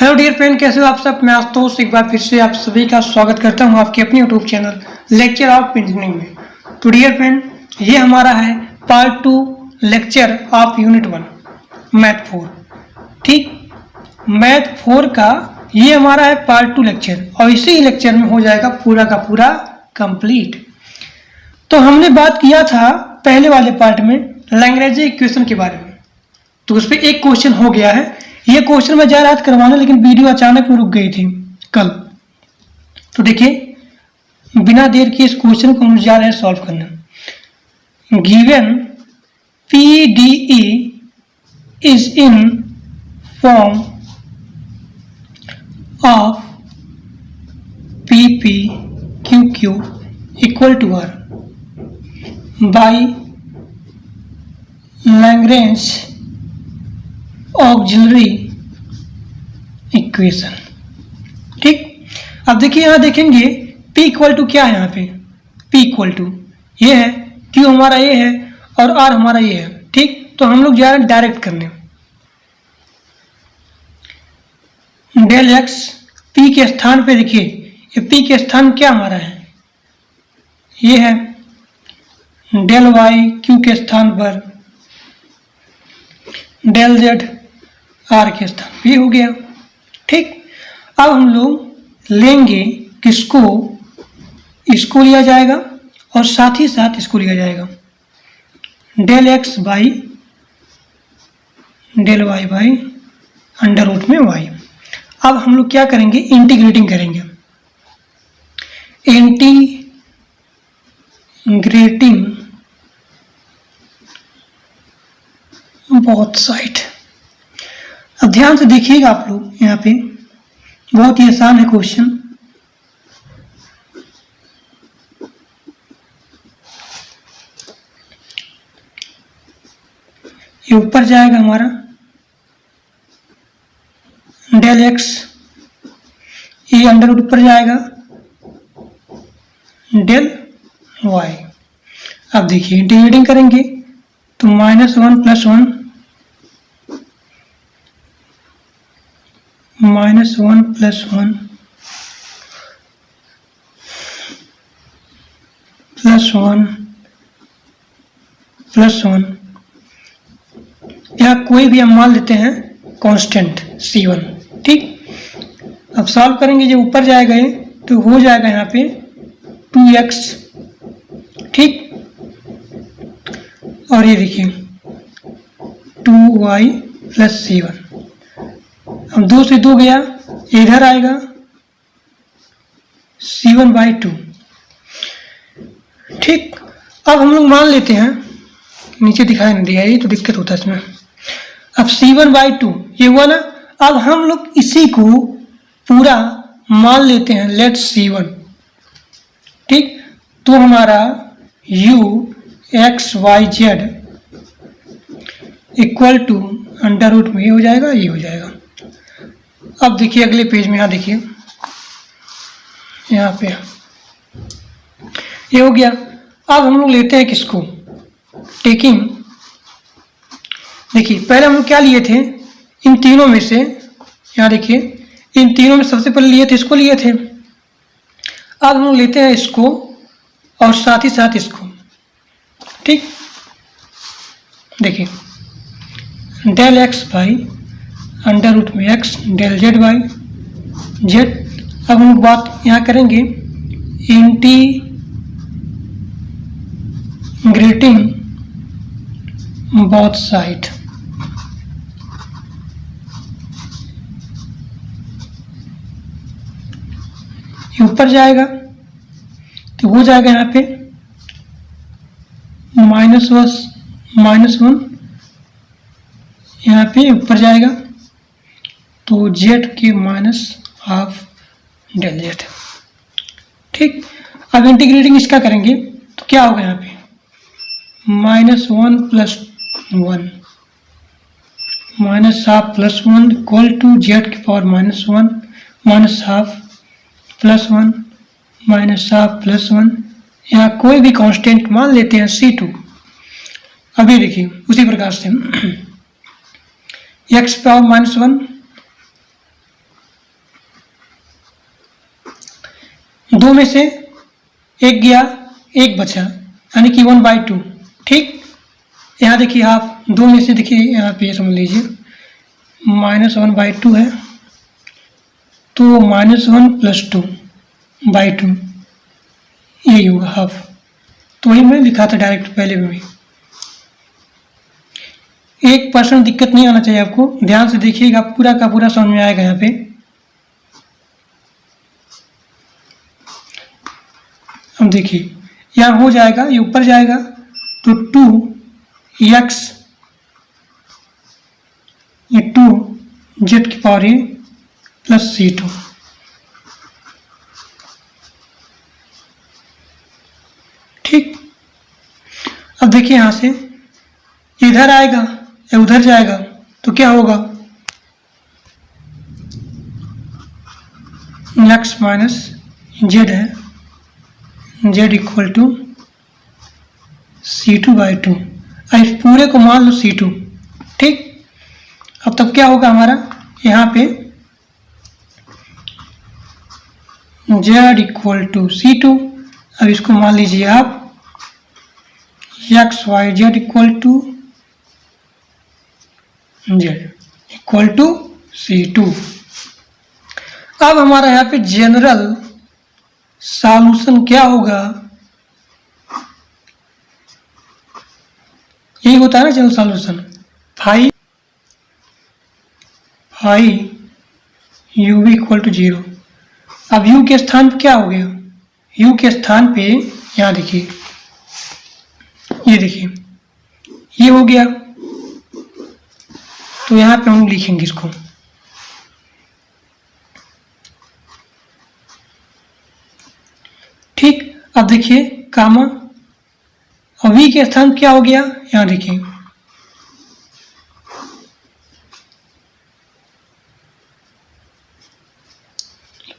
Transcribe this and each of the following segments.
Hello dear friend, कैसे हो आप सब। मैं आशुतोष एक बार फिर से आप सभी का स्वागत करता हूं आपके अपने YouTube channel lecture of engineering में। तो डियर फ्रेंड, ये हमारा है part 2 lecture of unit 1 math 4। ठीक, मैथ 4 का ये हमारा है पार्ट 2 लेक्चर और इसी लेक्चर में हो जाएगा पूरा का पूरा कंप्लीट। तो हमने बात किया था पहले वाले पार्ट में लैग्रेंज इक्वेशन के बारे में, तो उस पर एक क्वेश्चन हो गया है। ये क्वेश्चन मैं जा रहा था करवाने, लेकिन वीडियो अचानक में रुक गई थी कल। तो देखिए, बिना देर के इस क्वेश्चन को हम जा रहे हैं सॉल्व करने। Given PDE is in form of PPQQ equal to R by Lagrange auxiliary equation. ठीक, अब देखिए यहाँ देखेंगे P इक्वल टू क्या है। यहाँ पे P इक्वल टू ये है, Q हमारा ये है और R हमारा ये है। ठीक, तो हम लोग जा रहे हैं डायरेक्ट करने। डेल एक्स P के स्थान पे देखिए, ये P के स्थान क्या हमारा है, ये है। डेल वाई Q के स्थान पर, डेल जेड आर के स्थान पे हो गया। ठीक, अब हम लोग लेंगे किसको, इसको लिया जाएगा और साथ ही साथ इसको लिया जाएगा। Del x by del y by under root में वाई। अब हम लोग क्या करेंगे, इंटीग्रेटिंग करेंगे। Integrating both side. अब ध्यान से देखिएगा आप लोग, यहाँ पे बहुत ही आसान है क्वेश्चन। ये ऊपर जाएगा हमारा डेल एक्स, ये अंडर रूट ऊपर जाएगा डेल वाई। अब देखिए इंटीग्रेटिंग करेंगे तो -1 + 1 -1 + 1 + 1 + 1, या कोई भी हम मान लेते हैं कांस्टेंट C1। ठीक, अब सॉल्व करेंगे, जब ऊपर जाएगा ये तो हो जाएगा यहाँ पे 2x। ठीक, और ये देखिए 2y + C1। अब 2 से 2 गया, इधर आएगा C1/2। ठीक, अब हम लोग मान लेते हैं, नीचे दिखाई नहीं दिया, ये तो दिक्कत होता है इसमें। अब C1/2 ये हुआ ना। अब हम लोग इसी को पूरा मान लेते हैं लेट C1। ठीक, तो हमारा UXYZ equal to under root में ये हो जाएगा, ये हो जाएगा। अब देखिए अगले पेज में, यहाँ देखिए, यहाँ पे ये हो गया। अब हम लोग लेते हैं किसको, टेकिंग। देखिए पहले हम लोग क्या लिए थे, इन तीनों में से, यहाँ देखिए इन तीनों में सबसे पहले लिए थे, इसको लिए थे। अब हम लोग लेते हैं इसको और साथ ही साथ इसको। ठीक, देखिए del x by under root में X, del Z by Z. अब हम बात यहाँ करेंगे इंटीग्रेटिंग बोथ साइड। ये ऊपर जाएगा तो हो जाएगा यहाँ पे -1, यहाँ पे ऊपर जाएगा तो जेड के -½ डेल जेड। ठीक, अब इंटीग्रेटिंग इसका करेंगे तो क्या होगा, यहाँ पे -1 + 1 -½ + 1 इक्वल टू जेड की पावर -1 -½ + 1 -½ + 1। यहाँ कोई भी कांस्टेंट मान लेते हैं C2। अभी देखिए उसी प्रकार से x पावर -1 2 में से 1 गया, 1 बचा, यानी कि 1/2। ठीक, यहाँ देखिए हाफ, 2 में से देखिए यहाँ पे समझ लीजिए -1/2 है, तो -1 + 2/2 यही होगा हाफ। तो वही मैं लिखा था डायरेक्ट पहले में। 1% दिक्कत नहीं आना चाहिए आपको, ध्यान से देखिएगा, पूरा का पूरा समझ में आएगा यहाँ पे। अब देखिए यहाँ हो जाएगा, ये ऊपर जाएगा तो 2x, ये 2z⁴ प्लस c2। ठीक, अब देखिए यहाँ से इधर आएगा या उधर जाएगा तो क्या होगा, x माइनस z है, z = c2/2। इस पूरे को मान लो c2। ठीक, अब तब क्या होगा हमारा, यहाँ पे z = c2। अब इसको मान लीजिए आप x y z = c2। अब हमारा यहाँ पे जनरल सॉल्यूशन क्या होगा, यही होता है ना जनरल सॉल्यूशन, फाई u = 0। अब u के स्थान पे क्या हो गया, u के स्थान पे यहाँ देखिए, ये देखिए ये हो गया, तो यहाँ पे हम लिखेंगे इसको ठीक। अब देखिए कामा, और v के स्थान क्या हो गया, यहाँ देखिए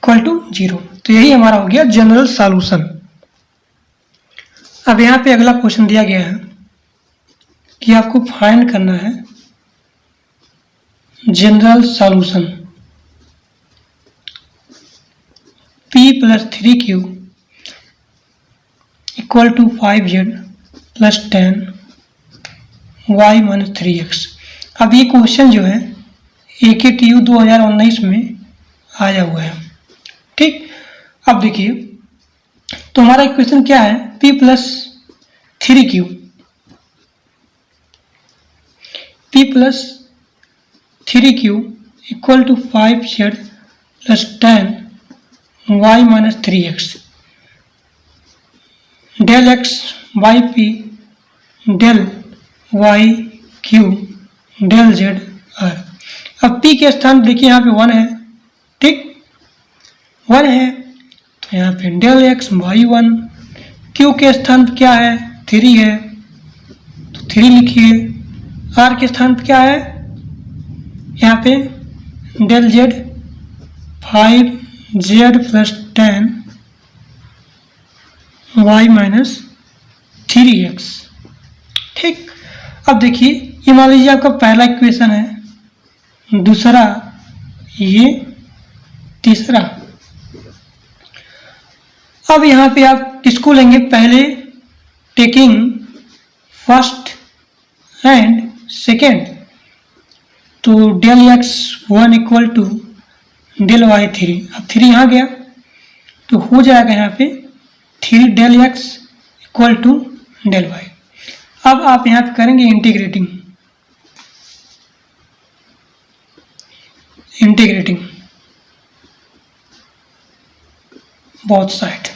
=0। तो यही हमारा हो गया जनरल सॉल्यूशन। अब यहाँ पे अगला क्वेश्चन दिया गया है कि आपको फाइंड करना है general solution p + 3q = 5z + 10 y - 3x। अब ये क्वेश्चन जो है AKTU 2019 में आया हुआ है। ठीक, अब देखिए तो हमारा इक्वेशन क्या है, p + 3q, p + 3q = 5z + 10 y - 3x, del x by p del y q del z r। अब p के स्थान देखिए यहाँ पे 1 है। ठीक, 1 है तो यहाँ पे del x by 1, q के स्थान पे क्या है, 3 है तो 3 लिखिए, r के स्थान पे क्या है, यहाँ पे del z 5z + 10 y - 3x। ठीक, अब देखिए ये मान लीजिए आपका पहला इक्वेशन है, दूसरा ये, तीसरा। अब यहाँ पे आप किसको लेंगे, पहले टेकिंग फर्स्ट एंड सेकेंड, तो del x1 = del y3। अब 3 यहाँ गया तो हो जाएगा यहाँ पे 3 del x = del y। अब आप यहाँ पे करेंगे इंटीग्रेटिंग बोथ साइड,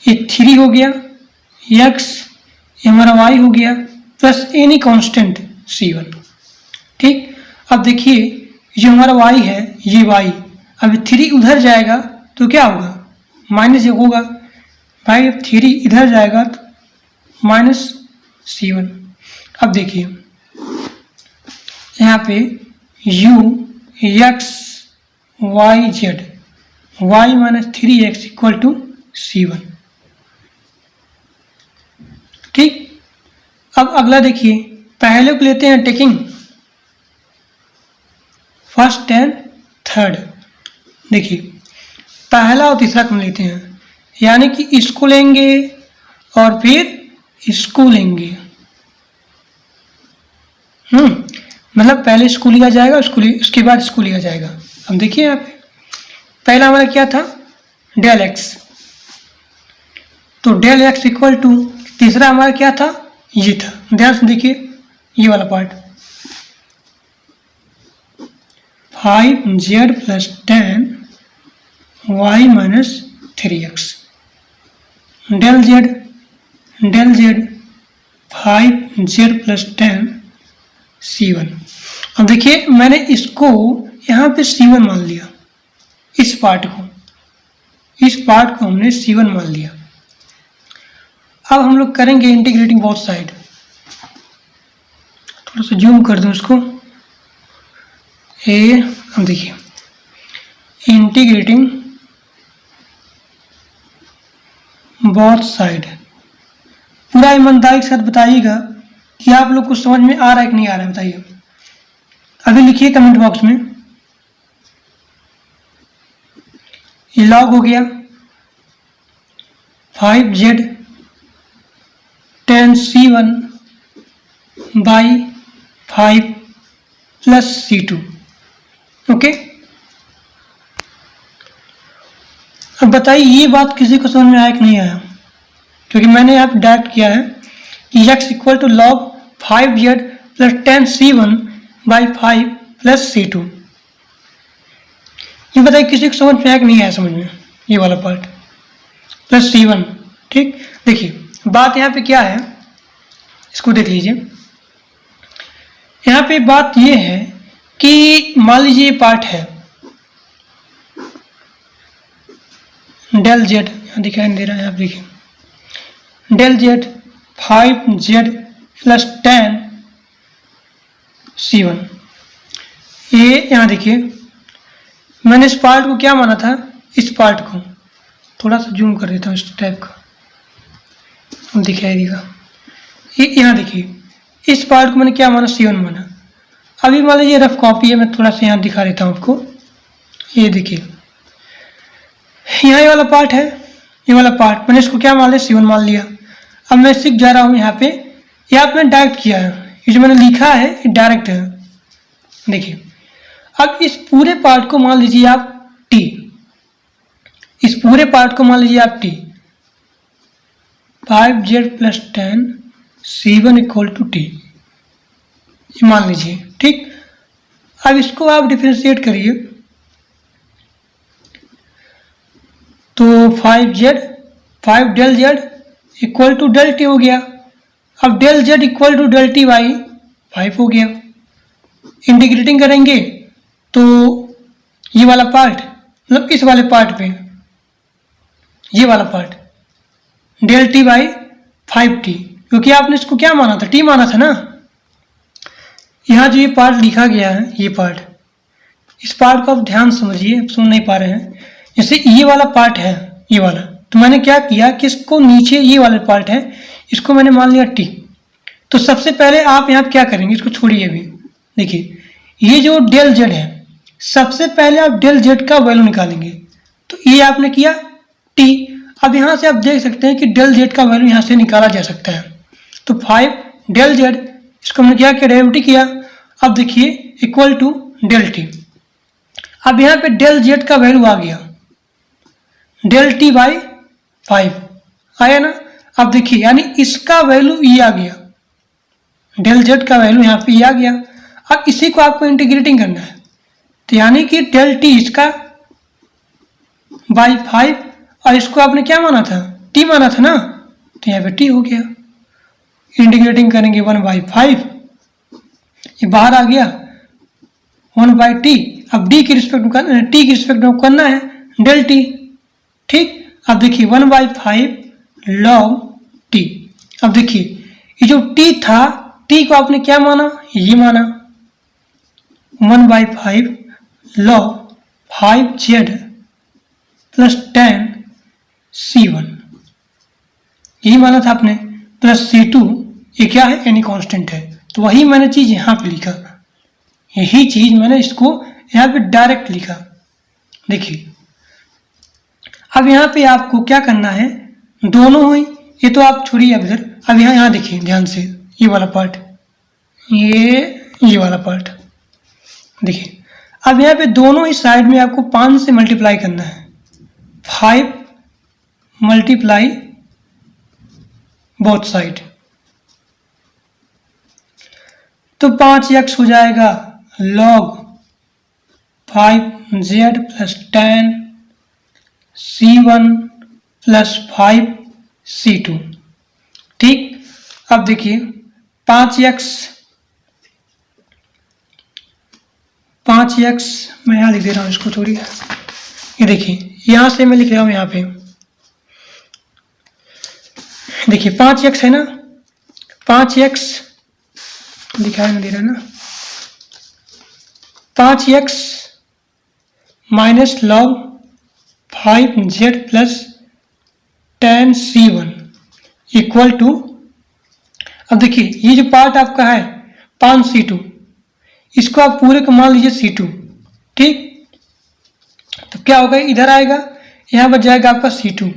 ये 3 हो गया, x ये हमारा y हो गया, प्लस एनी कांस्टेंट c1। ठीक, अब देखिए जो हमारा y है ये y, अब 3 उधर जाएगा तो क्या होगा, -1 होगा, भाई अब 3 इधर जाएगा तो -c1। अब देखिए यहाँ पे u x y z y - 3x = c1। ठीक, अब अगला देखिए, पहले को लेते हैं टेकिंग फर्स्ट एंड थर्ड। देखिए पहला और तीसरा कम लेते हैं, यानी कि इसको लेंगे और फिर इसको लेंगे। मतलब पहले इसको लिया जाएगा, उसके बाद इसको लिया जाएगा। अब देखिए यहाँ पे पहला हमारा क्या था, डेल एक्स, तो डेल एक्स इक्वल टू, तीसरा हमारा क्या था, ये था। ध्यान से देखिए ये वाला part, 5z plus 10y minus 3x, del z 5z plus 10c1। अब देखिए मैंने इसको यहाँ पे c1 मान लिया, इस पार्ट को हमने c1 मान लिया। अब हम लोग करेंगे इंटीग्रेटिंग बोथ साइड। थोड़ा सा जूम कर दूं इसको, अब देखिए इंटीग्रेटिंग बोथ साइड। पूरा ईमानदारी के साथ बताइएगा कि आप लोग को समझ में आ रहा है कि नहीं आ रहा है, बताइए। अभी लिखिए कमेंट बॉक्स में। ये लॉग हो गया 5z 10c1 by 5 plus c2। Okay, अब बताइए ये बात किसी को समझ में आया कि नहीं आया, क्योंकि मैंने यहाँ पे डायरेक्ट किया है कि x equal to log 5z plus 10c1 by 5 plus c2। ये बताइए किसी को समझ में आया कि नहीं आया समझ में, ये वाला पार्ट प्लस c1। ठीक, देखिए बात यहाँ पे क्या है, इसको देख लीजिए। यहाँ पे बात ये है कि मान लीजिए ये पार्ट है डेल जेड, यहाँ दिखाई नहीं दे रहा है, आप देखिए del z 5z plus 10c1। ये यहाँ देखिए मैंने इस पार्ट को क्या माना था, इस पार्ट को थोड़ा सा जूम कर देता हूँ इस टाइप का, हम दिखाई देगा। ये यहाँ देखिए इस पार्ट को मैंने क्या माना, c1 माना। अभी मान लीजिए रफ कॉपी है, मैं थोड़ा सा यहाँ दिखा देता हूँ आपको। ये देखिए यहाँ ये वाला पार्ट है, ये वाला पार्ट मैंने इसको क्या मान लिया, c1 मान लिया। अब मैं सीख जा रहा हूँ यहाँ पे, ये आपने डायरेक्ट किया है, ये जो मैंने लिखा है ये डायरेक्ट है। देखिए अब इस पूरे पार्ट को मान लीजिए आप t, इस पूरे पार्ट को मान लीजिए आप t, 5z plus 10c1 equal to t, ये मान लीजिए। ठीक, अब इसको आप डिफरेंशिएट करिए, तो 5 del z equal to del t हो गया। अब del z equal to del t by 5 हो गया। इंटीग्रेटिंग करेंगे तो ये वाला पार्ट, मतलब इस वाले पार्ट पे ये वाला part del t by 5t, क्योंकि आपने इसको क्या माना था, टी माना था ना। यहाँ जो ये पार्ट लिखा गया है, ये पार्ट, इस पार्ट को आप ध्यान समझिए, सुन नहीं पा रहे हैं। जैसे ये वाला पार्ट है, ये वाला, तो मैंने क्या किया कि इसको नीचे ये वाला पार्ट है, इसको मैंने मान लिया टी। तो सबसे पहले आप यहाँ क्या करेंगे, इसको छोड़िए अभी। देखिए ये जो डेल जेड है, सबसे पहले आप डेल जेड का वैल्यू निकालेंगे, तो ये आपने किया टी। अब यहाँ से आप देख सकते हैं कि डेल जेड का वैल्यू यहाँ से निकाला जा सकता है। तो 5 डेल जेड, इसको हमने क्या किया, डेरिवेटिव किया। अब देखिए इक्वल टू डेल टी। अब यहाँ पे डेल जेड का वैल्यू आ गया डेल टी बाई 5 आया ना। अब देखिए यानी इसका वैल्यू ये आ गया, डेल जेड का वैल्यू यहाँ पे ये आ गया। अब इसी को आपको इंटीग्रेटिंग करना है, तो यानी कि डेल टी इसका बाई 5, और इसको आपने क्या माना था, टी माना था ना, तो यहाँ पे टी हो गया। इंटीग्रेटिंग करेंगे 1/5, ये बाहर आ गया 1/t। अब डी के रिस्पेक्ट में, टी के रिस्पेक्ट में करना है डेल टी। ठीक, अब देखिए 1/5 लॉग टी। अब देखिए ये जो टी था, टी को आपने क्या माना, ये माना 1/5 लॉग 5z प्लस 10c1, यही माना था आपने, प्लस c2, ये क्या है, एनी कांस्टेंट है। तो वही मैंने चीज यहाँ पे लिखा, यही चीज मैंने इसको यहाँ पे डायरेक्ट लिखा। देखिए अब यहाँ पे आपको क्या करना है, दोनों हुई, ये तो आप छोड़िए अब इधर। अब यहाँ देखिए ध्यान से, ये वाला पार्ट, ये वाला पार्ट देखिए। अब यहाँ पे दोनों ही साइड में आपको 5 से मल्टीप्लाई करना है। 5 मल्टीप्लाई बोथ साइड, तो 5x हो जाएगा log 5z plus 10 c1 plus 5c2। ठीक, अब देखिए 5x मैं यहाँ लिख दे रहा हूँ इसको थोड़ी, ये देखिए यहाँ से मैं लिख रहा हूँ, यहाँ पे देखिए 5x है ना, 5x दिखाई नहीं दे रहा ना, 5x minus log 5z plus 10c1 equal to, अब देखिए ये जो पार्ट आपका है 5c2, इसको आप पूरे को मान लीजिए c2। ठीक, तो क्या होगा, इधर आएगा, यहाँ बच जाएगा आपका c2।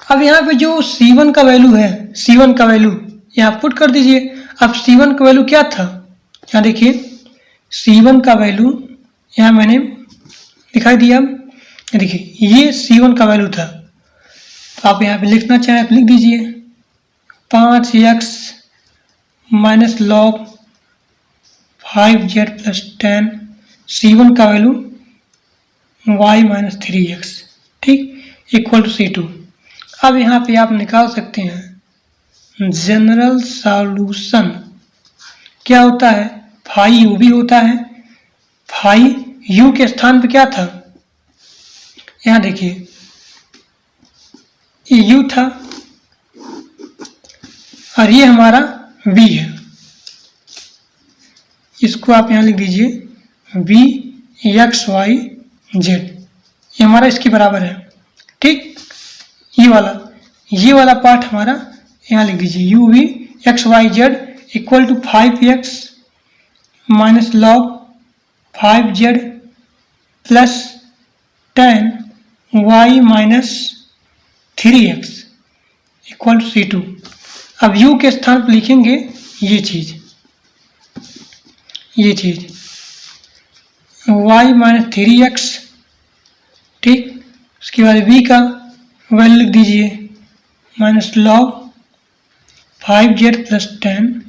अब यहाँ पे जो c1 का वैल्यू है, c1 का वैल्यू यहाँ पुट कर दीजिए। अब c1 का वैल्यू क्या था, यहाँ देखिए c1 का वैल्यू यहाँ मैंने दिखाई दिया। देखिए ये c1 का वैल्यू था, तो आप यहाँ पे लिखना चाहें आप लिख दीजिए 5x minus log 5z plus 10 c1 का वैल्यू y माइनस 3x, ठीक, इक्वल टू c2। अब यहाँ पे आप निकाल सकते हैं जनरल सॉल्यूशन, क्या होता है, फाई यू भी होता है। फाई यू के स्थान पे क्या था, यहाँ देखिए ये यू था और ये हमारा v है, इसको आप यहाँ लिख दीजिए v x y z, ये हमारा इसके बराबर है। ठीक, ये वाला पार्ट हमारा यहाँ लिख दीजिए u v x y z equal to 5x minus log 5z plus 10 y minus 3x equal to c2। अब u के स्थान पर लिखेंगे ये चीज y माइनस 3x, ठीक, उसके बाद v का वैल्यू लिख दीजिए minus log 5z plus 10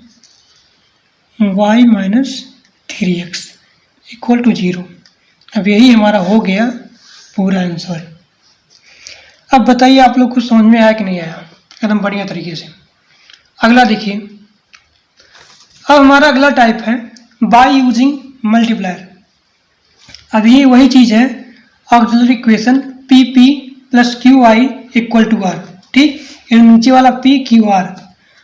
y minus 3x equal to 0। अब यही हमारा हो गया पूरा आंसर। अब बताइए आप लोग को समझ में आया कि नहीं आया, एकदम बढ़िया तरीके से। अगला देखिए, अब हमारा अगला टाइप है बाय यूजिंग मल्टीप्लायर। अब ये वही चीज है, auxiliary equation p p plus Q i equal to r. ठीक, ये नीचे वाला पी क्यू आर।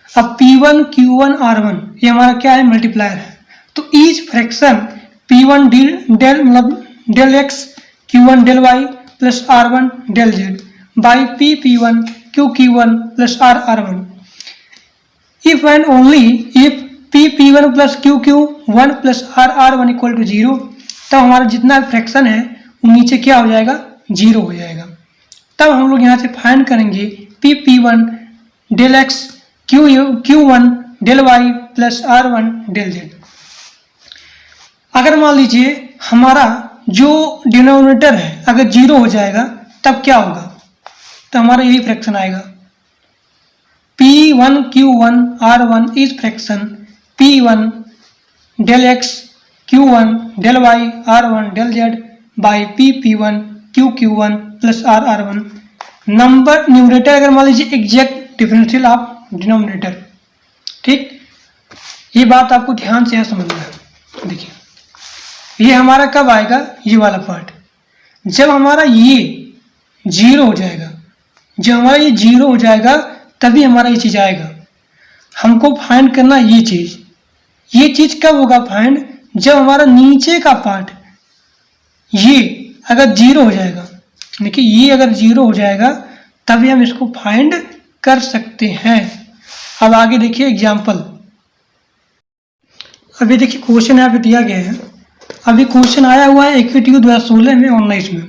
अब P1 Q1 R1 ये हमारा क्या है, मल्टीप्लायर है। तो ईच फ्रैक्शन P1 डेल मतलब del x Q1 del y plus R1 del z by P1 Q1 plus R1 if and only if P1 plus Q1 plus R1 equal to 0, तब हमारा जितना फ्रैक्शन है वो नीचे क्या हो जाएगा, 0 हो जाएगा। तब हम लोग यहाँ से फाइंड करेंगे P1 del x Q1 del y plus R1 del z। अगर मान लीजिए हमारा जो डिनोमिनेटर है अगर 0 हो जाएगा तब क्या होगा, तो हमारा यही फ्रैक्शन आएगा P1 Q1 R1 is fraction P1 del x Q1 del y R1 del z by P1 Q1 plus R1। Number numerator अगर मान लीजिए एग्जैक्ट डिफरेंशियल ऑफ डिनोमिनेटर। ठीक, ये बात आपको ध्यान से समझना है। देखिए ये हमारा कब आएगा, ये वाला पार्ट जब हमारा ये 0 हो जाएगा, जब हमारा ये 0 हो जाएगा तभी हमारा ये चीज आएगा। हमको फाइंड करना ये चीज कब होगा फाइंड, जब हमारा नीचे का पार्ट ये अगर 0 हो जाएगा। देखिए ये अगर 0 हो जाएगा तभी हम इसको फाइंड कर सकते हैं। अब आगे देखिए एग्जाम्पल। अभी देखिए क्वेश्चन यहाँ पे दिया गया है। अभी क्वेश्चन आया हुआ है 21 2016 में 19 में,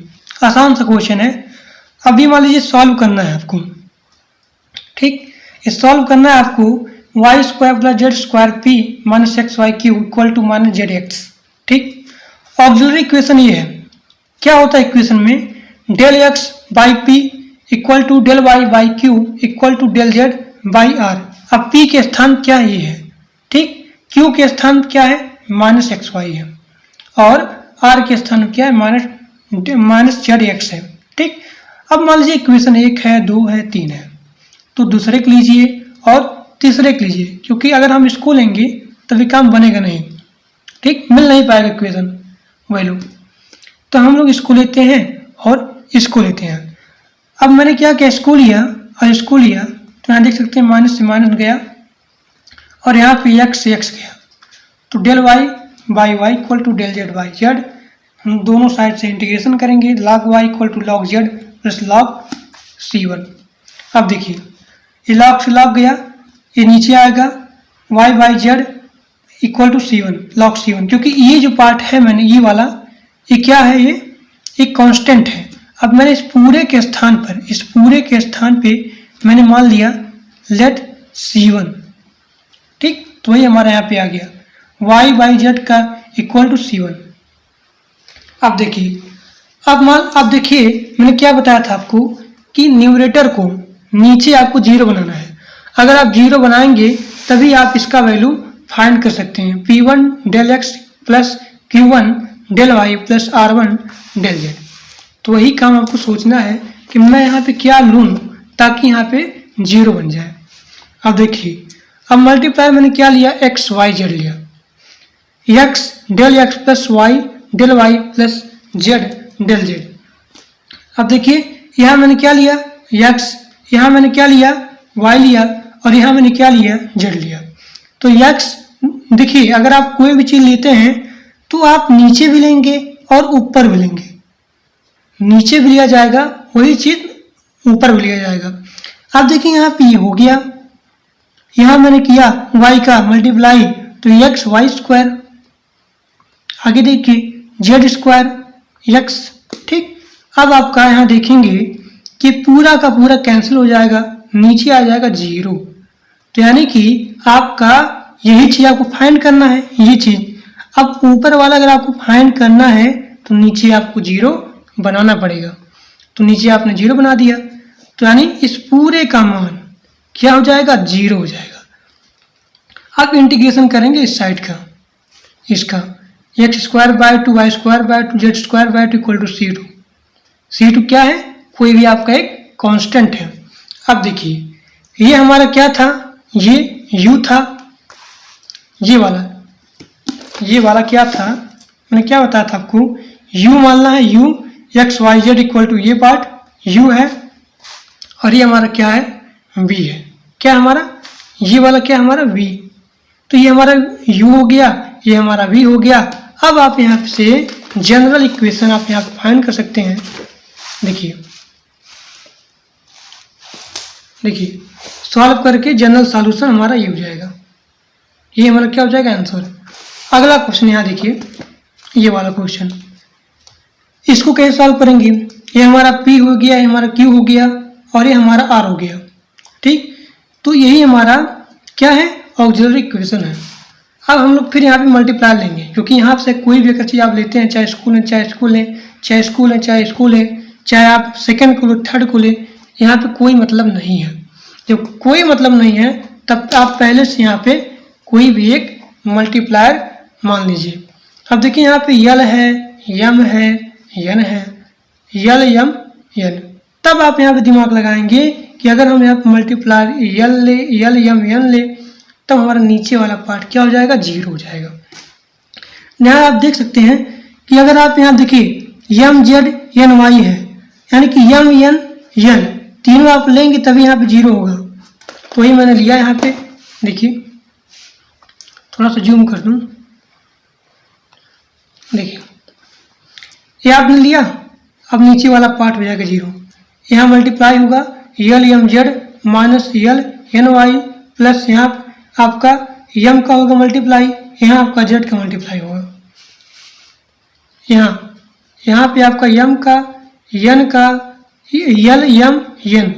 आसान सा क्वेश्चन है। अभी मान लीजिए सॉल्व करना है आपको, ठीक। ये सॉल्व करना है आपको y square plus Z square p minus x y q equal to minus z x, ठीक। ऑक्सिलरी इक्वेशन ये है। क्या होता है इक्वेशन में, del x by p equal to del y by q equal to del Z by r. अब पी के स्थान क्या ये है, ठीक। क्यू के स्थान क्या है, माइनस एक्स वाई है, और आर के स्थान क्या है, माइनस जेड एक्स है, ठीक। अब मान लीजिए इक्वेशन 1 है, 2 है, 3 है, तो दूसरे के लीजिए और तीसरे के लीजिए, क्योंकि अगर हम इसको लेंगे तभी काम बनेगा नहीं, ठीक, मिल नहीं पाएगा इक्वेशन वैल्यू। तो हम लोग इसको लेते हैं और इसको लेते हैं। अब मैंने क्या किया, इसको लिया और इसको लिया, तो यहाँ देख सकते हैं माइनस से माइनस गया और यहाँ पे एक्स से एक्स गया, तो del y by y equal to del Z by z. हम दोनों साइड से इंटीग्रेशन करेंगे, log y equal to log z plus log C1। अब देखिए ये लॉग से लॉग गया, ये नीचे आएगा y by z equal to C1 log C1, क्योंकि ये जो पार्ट है मैंने ये वाला, ये क्या है, ये एक कांस्टेंट है। अब मैंने इस पूरे के स्थान पे मैंने मान लिया लेट C1, ठीक। तो वही हमारा यहाँ पे आ गया वाई बाई जेड का इक्वल टू C1। अब देखिए, अब देखिए मैंने क्या बताया था आपको कि न्यूमरेटर को नीचे आपको 0 बनाना है। अगर आप 0 बनाएंगे तभी आप इसका वैल्यू फाइंड कर सकते हैं, P1 del x plus Q1 del y plus R1 del z. तो वही काम आपको सोचना है कि मैं यहाँ पे क्या लूँ ताकि यहाँ पे 0 बन जाए। अब देखिए, अब मल्टीप्लाई मैंने क्या लिया, एक्स वाई जेड लिया, x del x plus y del y plus z del z. अब देखिए यहाँ मैंने क्या लिया, एक्स, यहाँ मैंने क्या लिया, वाई लिया, और यहाँ मैंने क्या लिया, जेड लिया। तो एक्स, देखिए अगर आप कोई भी चीज़ लेते हैं तो आप नीचे भी लेंगे और ऊपर भी लेंगे, नीचे भी लिया जाएगा वही चीज़ ऊपर भी लिया जाएगा। अब देखिए यहाँ पे ये हो गया, यहाँ मैंने किया y का मल्टीप्लाई, तो एक्स वाई स्क्वायर, आगे देखिए जेड स्क्वायर एक्स, ठीक। अब आपका यहाँ देखेंगे कि पूरा का पूरा कैंसिल हो जाएगा, नीचे आ जाएगा 0। तो यानी कि आपका यही चीज़ आपको फाइंड करना है, ये चीज़। अब ऊपर वाला अगर आपको फाइंड करना है तो नीचे आपको 0 बनाना पड़ेगा, तो नीचे आपने 0 बना दिया, तो यानी इस पूरे का मान क्या हो जाएगा, 0 हो जाएगा। अब इंटीग्रेशन करेंगे इस साइड का, इसका x square by 2 y square by 2 z square by 2 equal to C2। C2 क्या है, कोई भी आपका एक कांस्टेंट है। अब देखिए ये हमारा क्या था, ये u था, ये वाला क्या था, मैंने क्या बताया था आपको, u मानना है, u x y z equal to ये पार्ट u है, और ये हमारा क्या है, v है। क्या हमारा, ये वाला क्या हमारा v, तो ये हमारा u हो गया, ये हमारा v हो गया। अब आप यहाँ से जनरल इक्वेशन आप यहाँ फाइंड कर सकते हैं। देखिए सॉल्व करके जनरल सॉल्यूशन हमारा ये हो जाएगा, ये हमारा क्या हो जाएगा, आंसर। अगला क्वेश्चन यहाँ देखिए, ये वाला क्वेश्चन, इसको कैसे सॉल्व करेंगे, ये हमारा P हो गया, ये हमारा Q हो गया, और ये हमारा R हो गया, ठीक। तो यही हमारा क्या है, ऑक्सिलरी इक्वेशन है। अब हम लोग फिर यहाँ पे मल्टीप्लाई लेंगे, क्योंकि यहाँ से कोई भी अगर चीज़ आप लेते हैं, चाहे स्कूल है, चाहे स्कूल है, चाहे स्कूल है, चाहे स्कूल है, चाहे आप सेकंड को लो, थर्ड को ले, यहाँ पे कोई मतलब नहीं है। जब कोई मतलब नहीं है तब आप पहले से यहाँ पे कोई भी एक मल्टीप्लायर मान लीजिए। अब देखिए यहाँ पे यल है, यम है, यन है, यल यम यन। तब आप यहाँ पे दिमाग लगाएंगे कि अगर हम यहाँ पे मल्टीप्लायर यल ले, यल यम यन ले, तब हमारा नीचे वाला पार्ट क्या हो जाएगा, 0 हो जाएगा। यहाँ आप देख सकते हैं कि अगर आप यहाँ देखिए यम जेड एन वाई है, यानी कि यम एन यन तीनों आप लेंगे तभी यहाँ पे 0 होगा। तो वही मैंने लिया यहाँ पे, देखिए थोड़ा सा जूम कर दूँ, देखिए ये आपने लिया, अब नीचे वाला पार्ट हो जाएगा 0। यहाँ मल्टीप्लाई होगा यल एम जेड माइनस यल एन वाई प्लस यहाँ आपका यम का होगा मल्टीप्लाई यहाँ आपका जेड का मल्टीप्लाई होगा, यहाँ पे आपका यम का एन का यल यम एन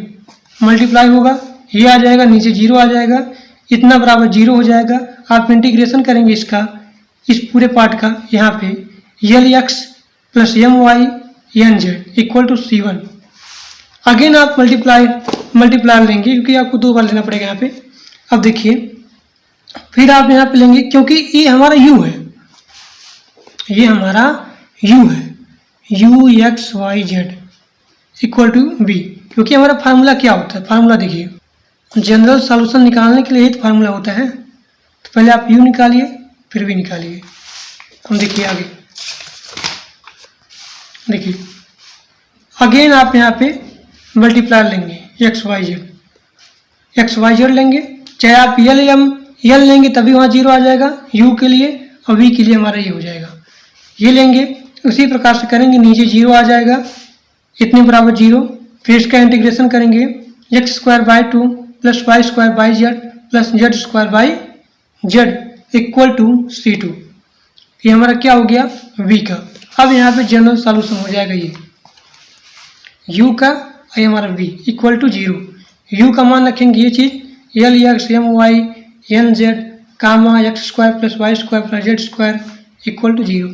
मल्टीप्लाई होगा, ये आ जाएगा, नीचे जीरो आ जाएगा, इतना बराबर जीरो हो जाएगा। आप इंटीग्रेशन करेंगे इसका, इस पूरे पार्ट का, यहाँ पे L X plus M Y N Z equal to C1। Again आप मल्टीप्लाई लेंगे क्योंकि आपको 2 बार लेना पड़ेगा यहाँ पे। अब देखिए फिर आप यहाँ पे लेंगे, क्योंकि ये हमारा u है, ये हमारा u है, u x y z equal to b. क्योंकि हमारा फार्मूला क्या होता है, फार्मूला देखिए, जनरल सॉल्यूशन निकालने के लिए ही फार्मूला होता है। तो पहले आप u निकालिए फिर v निकालिए। हम देखिए आगे, देखिए अगेन आप यहाँ पे मल्टीप्लाई लेंगे एक्स वाई जेड लेंगे, चाहे आप यल लेंगे तभी वहाँ जीरो आ जाएगा u के लिए, और v के लिए हमारा ये हो जाएगा। ये लेंगे उसी प्रकार से करेंगे, नीचे जीरो आ जाएगा, इतने बराबर जीरो, फिर इसका इंटीग्रेशन करेंगे x square by 2 plus Y square by z plus Z square by z equal to C2। ये हमारा क्या हो गया, v का। अब यहाँ पे जनरल सॉल्यूशन हो जाएगा, ये u का और ये हमारा v इक्वल टू 0। u का मान रखेंगे ये चीज़ L X M Y N Z comma X square plus Y square plus Z square equal to 0।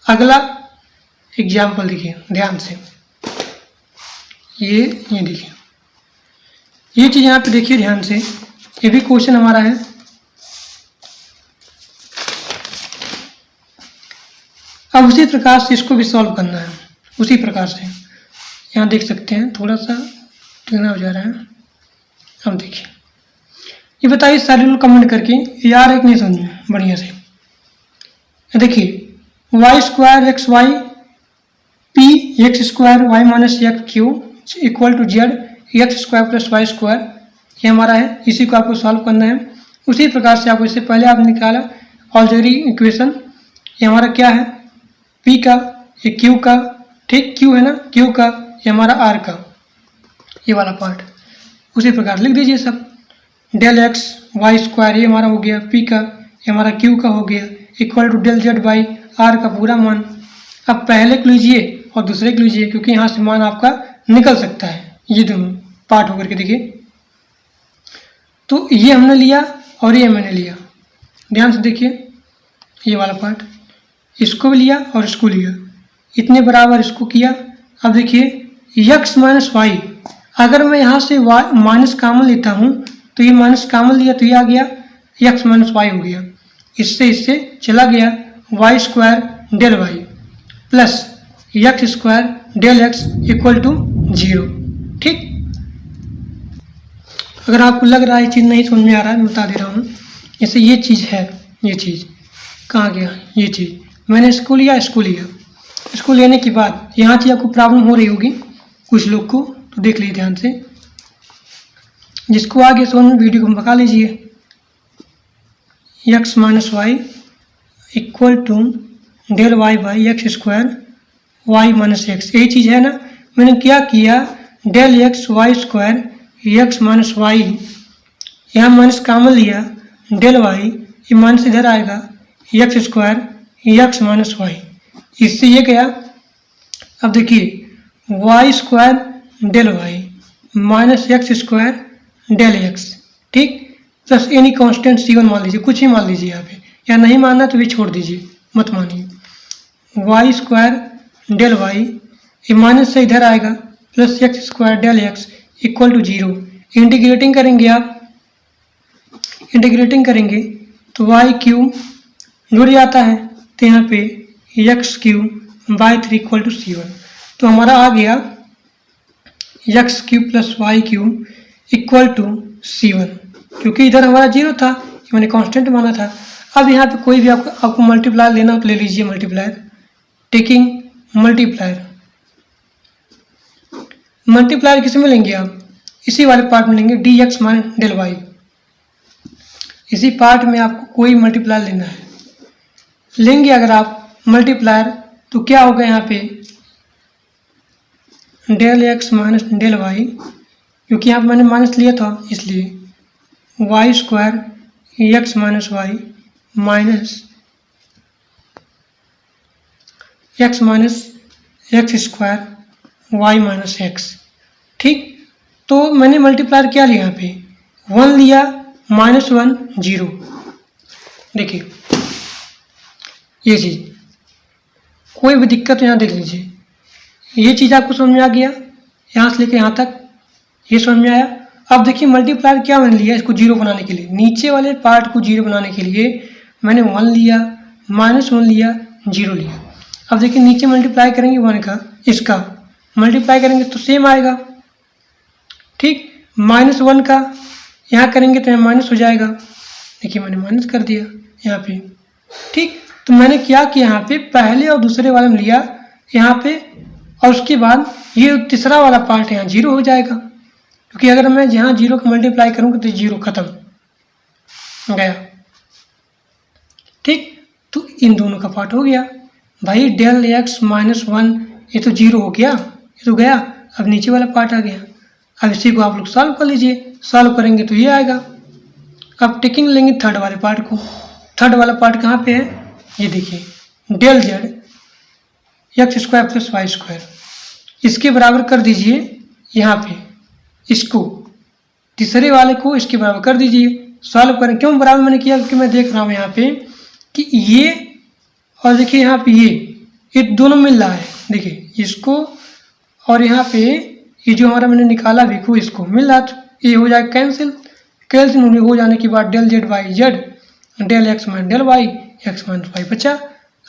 अगला एग्जाम्पल देखिए ध्यान से, ये देखिए, ये चीज़ यहाँ पे देखिए ध्यान से, ये भी क्वेश्चन हमारा है। अब उसी प्रकार से इसको भी सॉल्व करना है, उसी प्रकार से। यहाँ देख सकते हैं थोड़ा सा टेढ़ा हो जा रहा है। अब देखिए, ये बताइए सारे लोग कमेंट करके, यार एक नहीं समझे बढ़िया से। देखिए y square x y p x square y minus x q equal to z x square plus Y square, ये हमारा है, इसी को आपको सॉल्व करना है। उसी प्रकार से आपको इससे पहले आप निकाला ऑलरेडी इक्वेशन, ये हमारा क्या है, पी का, ये क्यू का, ठीक क्यू है ना, क्यू का, ये हमारा आर का, ये वाला पार्ट। उसी प्रकार लिख दीजिए सब, डेल एक्स वाई स्क्वायर ये हमारा हो गया पी का, ये हमारा क्यू का हो गया equal to del Z by r का पूरा मान। अब पहले को लीजिए और दूसरे को लीजिए, क्योंकि यहाँ से मान आपका निकल सकता है, ये दोनों पार्ट होकर के देखिए। तो ये हमने लिया और ये मैंने लिया, ध्यान से देखिए, ये वाला पार्ट इसको भी लिया और इसको लिया, इतने बराबर इसको किया। अब देखिए एक्स माइनस वाई, अगर मैं यहाँ से वाई माइनस कॉमन लेता हूँ तो ये माइनस कॉमन लिया तो ये आ गया एक्स माइनस वाई हो गया, इससे चला गया y square del y plus x square del x equal to 0। ठीक, अगर आपको लग रहा है ये चीज़ नहीं समझ में आ रहा है, मैं बता दे रहा हूँ। जैसे ये चीज़ है, ये चीज़ कहाँ गया, ये चीज़ मैंने इसको लिया, इसको लेने के बाद यहाँ चीज़ आपको प्रॉब्लम हो रही होगी कुछ लोग को, तो देख लीजिए ध्यान से, जिसको आगे समझ में वीडियो को भगा लीजिए। X minus y equal to del y by x square y minus x, यही चीज़ है ना। मैंने क्या किया, del x y square x minus y, यहाँ माइनस कॉमन लिया, डेल वाई ये माइनस इधर आएगा x square x minus y, इससे ये गया। अब देखिए y square del y minus x square del x, ठीक, प्लस एनी कांस्टेंट C1 मान लीजिए, कुछ ही मान लीजिए यहाँ पे, या नहीं मानना तो भी छोड़ दीजिए, मत मानिए। वाई स्क्वायर डेल वाई ये माइनस से इधर आएगा plus x square del x equal to 0। Integrating करेंगे आप, इंटीग्रेटिंग करेंगे तो वाई क्यू जुड़ जाता है, तो यहाँ पे x q by 3 equal to C1। तो हमारा आ गया x q plus y q equal to C1, क्योंकि इधर हमारा 0 था, मैंने कांस्टेंट माना था। अब यहाँ पे कोई भी आपको मल्टीप्लायर लेना हो तो ले लीजिए मल्टीप्लायर, टेकिंग मल्टीप्लायर। मल्टीप्लायर किस में लेंगे आप, इसी वाले पार्ट में लेंगे, d x minus del y, इसी पार्ट में आपको कोई मल्टीप्लायर लेना है। लेंगे अगर आप मल्टीप्लायर तो क्या होगा, यहाँ पे del x minus del y, क्योंकि यहाँ पे मैंने माइनस लिया था इसलिए y square x minus y minus x minus x square y minus x. ठीक, तो मैंने मल्टीप्लायर क्या लिया यहाँ पे, 1 लिया, -1 0। देखिए ये चीज़, कोई भी दिक्कत यहाँ देख लीजिए, ये चीज़ आपको समझ में आ गया, यहाँ से लेकर यहाँ तक ये समझ में आया। अब देखिए मल्टीप्लायर क्या मैंने लिया, इसको 0 बनाने के लिए, नीचे वाले पार्ट को 0 बनाने के लिए मैंने 1 लिया, -1 लिया, 0 लिया। अब देखिए नीचे मल्टीप्लाई करेंगे 1 का, इसका मल्टीप्लाई करेंगे तो सेम आएगा। ठीक, -1 का यहाँ करेंगे तो यहाँ माइनस हो जाएगा। देखिए मैंने माइनस कर दिया यहाँ पे। ठीक, तो मैंने क्या किया, यहाँ पे पहले और दूसरे वाले में लिया यहाँ पे, और उसके बाद ये तीसरा वाला पार्ट यहाँ 0 हो जाएगा, क्योंकि अगर मैं जहाँ 0 का मल्टीप्लाई करूँगा तो 0 खत्म गया। ठीक, तो इन दोनों का पार्ट हो गया भाई। डेल एक्स -1 ये तो 0 हो गया, ये तो गया। अब नीचे वाला पार्ट आ गया। अब इसी को आप लोग सॉल्व कर लीजिए, सॉल्व करेंगे तो ये आएगा। अब टेकिंग लेंगे थर्ड वाले पार्ट को। थर्ड वाला पार्ट कहाँ पे है, ये देखिए, del z x square plus Y square, इसके बराबर कर दीजिए यहाँ पे, इसको तीसरे वाले को इसके बराबर कर दीजिए। सॉल्व करें, क्यों बराबर मैंने किया, क्योंकि मैं देख रहा हूँ यहाँ पे कि ये और देखिए यहाँ पे ये दोनों मिल रहा है। देखिए इसको और यहाँ पे ये जो हमारा मैंने निकाला भिखू, इसको मिल रहा, तो ये हो जाएगा कैंसिल। कैंसिल हो जाने के बाद del z y z, del x minus del y, x minus y बचा।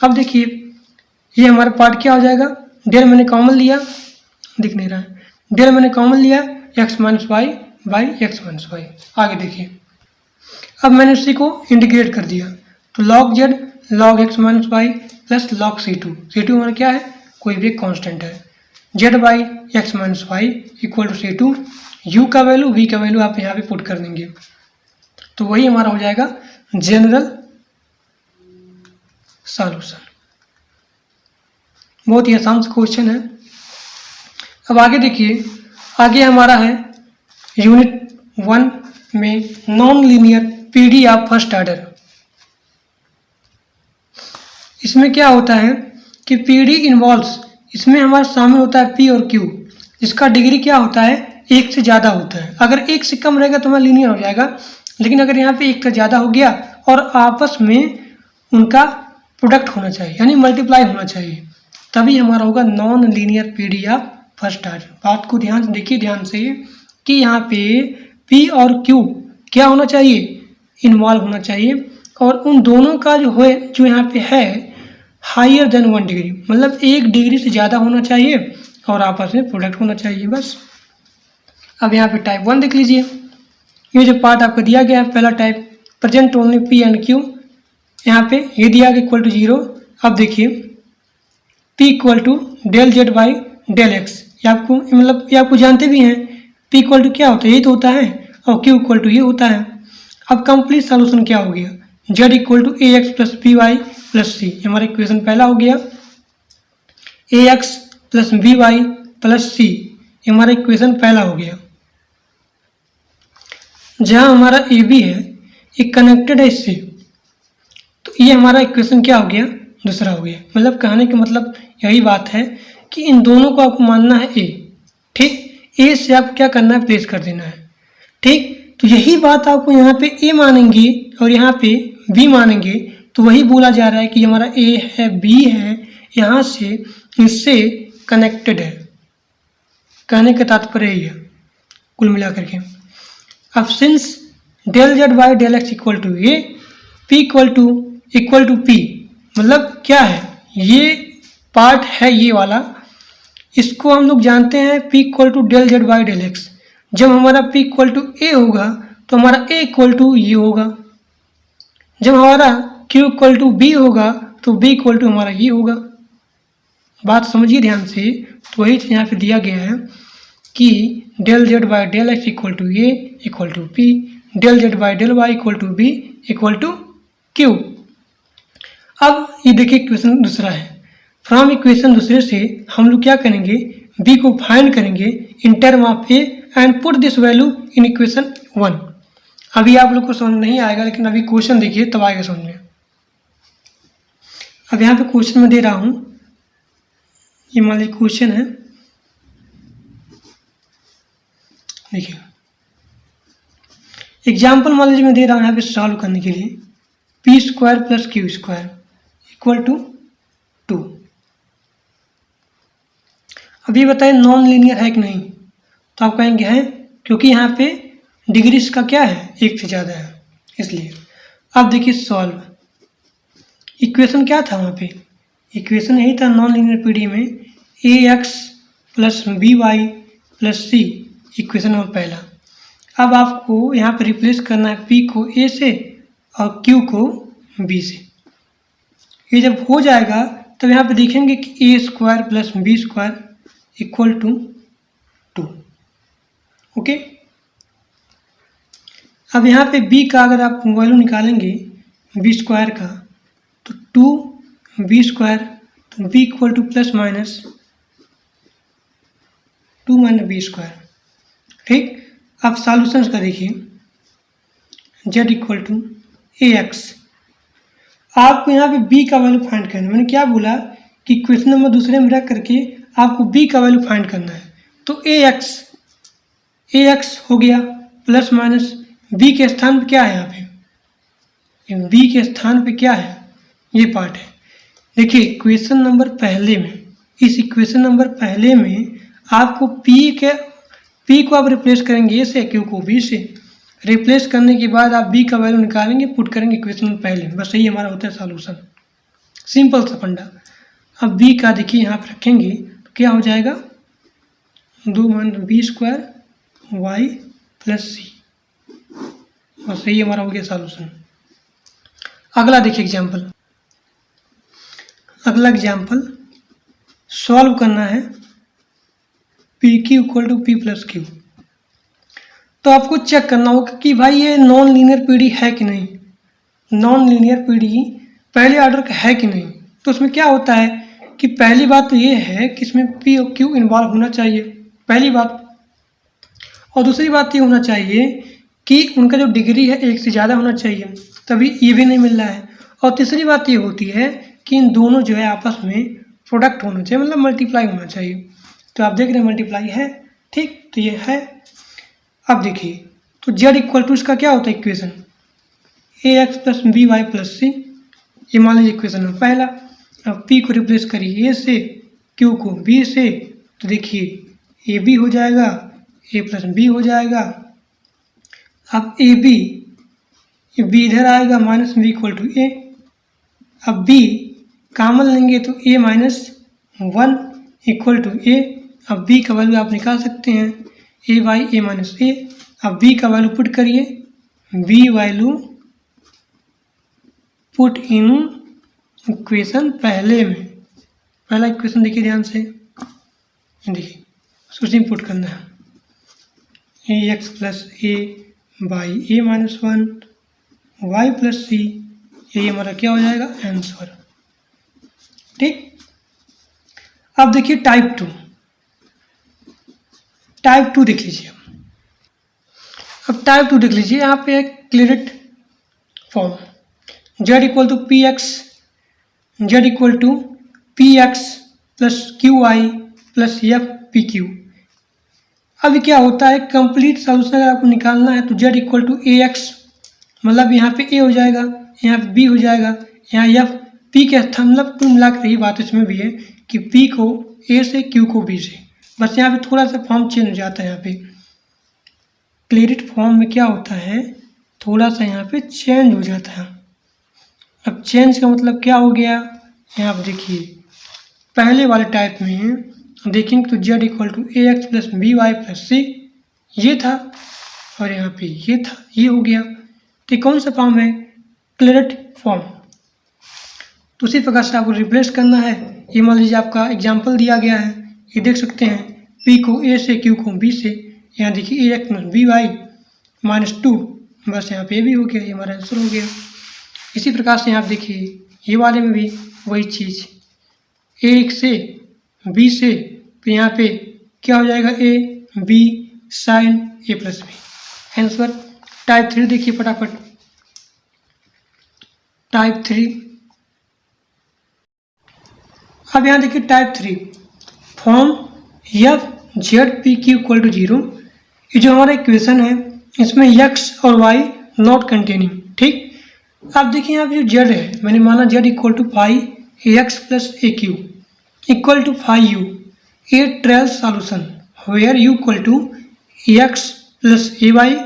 अब देखिए ये हमारा पार्ट क्या हो जाएगा, डेल मैंने कॉमन लिया, दिख नहीं रहा है, डेल मैंने कॉमन लिया, x minus y by x minus y. आगे देखिए, अब मैंने उसी को इंटीग्रेट कर दिया, तो log z log x minus y plus log C2 हमारा क्या है, कोई भी कांस्टेंट है, z by x minus y equal to C2। U का वैल्यू वी का वैल्यू आप यहाँ पे पुट कर देंगे, तो वही हमारा हो जाएगा जनरल सॉल्यूशन। बहुत ही आसान क्वेश्चन है। अब आगे देखिए, आगे हमारा है यूनिट 1 में non linear PD of first order. इसमें क्या होता है कि पीडी इन्वॉल्व्स, इसमें हमारा शामिल होता है पी और क्यू, जिसका डिग्री क्या होता है, 1 से ज़्यादा होता है। अगर 1 से कम रहेगा तो हमारा लीनियर हो जाएगा, लेकिन अगर यहाँ पे 1 से ज़्यादा हो गया और आपस में उनका प्रोडक्ट होना चाहिए, यानी मल्टीप्लाई होना चाहिए, तभी हमारा होगा non linear PD of first order. बात को ध्यान से देखिए, ध्यान से, कि यहाँ पे पी और क्यू क्या होना चाहिए, इन्वॉल्व होना चाहिए, और उन दोनों का जो यहाँ पे है हायर देन 1 डिग्री, मतलब 1 डिग्री से ज़्यादा होना चाहिए और आपस में प्रोडक्ट होना चाहिए, बस। अब यहाँ पे टाइप 1 देख लीजिए, ये जो पार्ट आपको दिया गया है पहला type, present only P and Q, यहाँ पे ये दिया गया इक्वल टू 0। अब देखिए p equal to del Z by del x, ये आपको मतलब ये आपको जानते भी हैं, पी इक्वल टू क्या होता है, ये तो होता है, और क्यू इक्वल टू ये होता है। अब कंप्लीट सॉल्यूशन क्या हो गया, Z equal to A x plus B Y plus C, हमारा इक्वेशन पहला हो गया, A x plus B Y plus C, हमारा इक्वेशन पहला हो गया। जहाँ हमारा ए बी है ये कनेक्टेड है इससे, तो ये हमारा इक्वेशन क्या हो गया, दूसरा हो गया। मतलब कहने का मतलब यही बात है कि इन दोनों को आपको मानना है ए, ठीक, ए से आप क्या करना है, प्लेस कर देना है, ठीक। तो यही बात आपको यहाँ पे ए मानेंगे और यहाँ पे बी मानेंगे, तो वही बोला जा रहा है कि हमारा ए है बी है, यहाँ से इससे कनेक्टेड है, कहने का तात्पर्य यही है कुल मिलाकर के। अब since del Z by del x equal to a, p equal to p, मतलब क्या है, ये पार्ट है ये वाला, इसको हम लोग जानते हैं p equal to del Z by del x. जब हमारा पी इक्वल टू ए होगा तो हमारा ए इक्वल टू ये होगा, जब हमारा क्यू इक्वल टू बी होगा तो बी इक्वल टू हमारा ये होगा। बात समझिए ध्यान से, तो वही यहाँ पे दिया गया है कि del Z by del x equal to a equal to p, del Z by del y equal to b equal to q. अब ये देखिए इक्वेशन दूसरा है, फ्रॉम इक्वेशन दूसरे से हम लोग क्या करेंगे, बी को फाइंड करेंगे in term of A and put this value in equation 1। अभी आप लोग को समझ नहीं आएगा, लेकिन अभी क्वेश्चन देखिए तब आएगा समझ में। अब यहाँ पे क्वेश्चन में दे रहा हूँ, ये मान लीजिए क्वेश्चन है, देखिए एग्जाम्पल मान लीजिए मैं दे रहा हूँ यहाँ पे सॉल्व करने के लिए, p square plus q square equal to 2। अब ये बताएं नॉन लीनियर है कि नहीं, तो आप कहेंगे है, क्योंकि यहाँ पे डिग्री इसका क्या है, 1 से ज़्यादा है, इसलिए। अब देखिए सॉल्व, इक्वेशन क्या था वहाँ पे, इक्वेशन यही था नॉन लीनियर पीडी में, A x plus B Y plus C, equation number पहला। अब आपको यहाँ पे रिप्लेस करना है पी को ए से और क्यू को बी से। ये जब हो जाएगा तब यहाँ पे देखेंगे कि A square plus B square equal to 2। Okay, अब यहाँ पे b का अगर आप वैल्यू निकालेंगे बी स्क्वायर का, तो 2b स्क्वायर, तो b equal to plus minus 2 minus B square. ठीक, अब सॉल्यूशंस का देखिए, z equal to A x. आपको यहाँ पे b का वैल्यू फाइंड करना है। मैंने क्या बोला कि क्वेश्चन नंबर दूसरे में रख करके आपको b का वैल्यू फाइंड करना है। तो ए एक्स हो गया प्लस माइनस b के स्थान पे क्या है, यहाँ पे b के स्थान पे क्या है, ये पार्ट है। देखिए इक्वेशन नंबर पहले में, इस इक्वेशन नंबर पहले में आपको p को आप रिप्लेस करेंगे a से, q को b से। रिप्लेस करने के बाद आप b का वैल्यू निकालेंगे, पुट करेंगे इक्वेशन नंबर पहले में, बस यही हमारा होता है सॉल्यूशन, सिंपल सा फंडा। अब b का देखिए यहाँ पे रखेंगे तो क्या हो जाएगा, 2 minus B square Y plus C, बस यही हमारा हो गया सॉल्यूशन। अगला देखिए एग्जाम्पल, अगला एग्जाम्पल सॉल्व करना है p Q equal to p plus q. तो आपको चेक करना होगा कि भाई ये नॉन लीनियर पीडी है कि नहीं, नॉन लीनियर पीडी पहले ऑर्डर का है कि नहीं। तो उसमें क्या होता है कि पहली बात तो ये है कि इसमें पी और क्यू इन्वॉल्व होना चाहिए, पहली बात। और दूसरी बात ये होना चाहिए कि उनका जो डिग्री है 1 से ज़्यादा होना चाहिए, तभी ये भी नहीं मिल रहा है। और तीसरी बात ये होती है कि इन दोनों जो है आपस में प्रोडक्ट होना चाहिए, मतलब मल्टीप्लाई होना चाहिए। तो आप देख रहे हैं मल्टीप्लाई है, ठीक, तो ये है। अब देखिए तो z इक्वल टू इसका क्या होता है equation, A x plus B Y plus C, ये मान लीजिए इक्वेशन है पहला। अब p को रिप्लेस करिए a से, q को b से, तो देखिए ए बी हो जाएगा, a प्लस बी हो जाएगा। अब ए बी इधर आएगा, माइनस बी इक्वल टू ए। अब b कॉमन लेंगे तो a माइनस 1 इक्वल टू ए। अब b का वैल्यू आप निकाल सकते हैं, a बाई ए माइनस ए। अब b का वैल्यू पुट करिए, b value put in equation पहले में, पहला इक्वेशन देखिए ध्यान से, देखिए उसी में पुट करना है, A x plus A by A minus 1 Y plus C, यही हमारा क्या हो जाएगा आंसर। ठीक, अब देखिए टाइप 2 देख लीजिए। अब टाइप 2 देख लीजिए, यहाँ पे एक Clairaut form, z equal to P X, z equal to P x plus Q I plus F P Q. अब क्या होता है, कंप्लीट सॉल्यूशन अगर आपको निकालना है तो z equal to A x, मतलब यहाँ पे a हो जाएगा, यहाँ पे b हो जाएगा, यहाँ f p के स्थान, मतलब कुल मिला के यही बात इसमें भी है कि p को a से, q को b से। बस यहाँ पे थोड़ा सा फॉर्म चेंज हो जाता है, यहाँ पे क्लियरेट फॉर्म में क्या होता है, थोड़ा सा यहाँ पे चेंज हो जाता है। अब चेंज का मतलब क्या हो गया, यहाँ पर देखिए पहले वाले टाइप में देखेंगे तो z equal to A x plus B Y plus C ये था, और यहाँ पे ये था, ये हो गया। तो कौन सा फॉर्म है, क्लियरेट फॉर्म। तो उसी प्रकार से आपको रिप्लेस करना है। ये मान लीजिए आपका एग्जाम्पल दिया गया है, ये देख सकते हैं, p को a से, q को b से, यहाँ देखिए A x plus B Y minus 2, बस यहाँ पे भी हो गया, ये हमारा आंसर हो गया। इसी प्रकार से यहाँ देखिए ये वाले में भी वही चीज़, a से b से, तो यहाँ पे क्या हो जाएगा, a b sine a plus b, answer. Type 3 देखिए फटाफट, टाइप 3 अब यहाँ देखिए type 3 form f z p Q equal to 0। ये जो हमारा इक्वेशन है इसमें एक्स और वाई नॉट कंटेनिंग, ठीक। अब देखिए यहाँ पे जो जेड है मैंने माना z equal to five x plus a q equal to 5u a trial solution where u equal to x plus a y.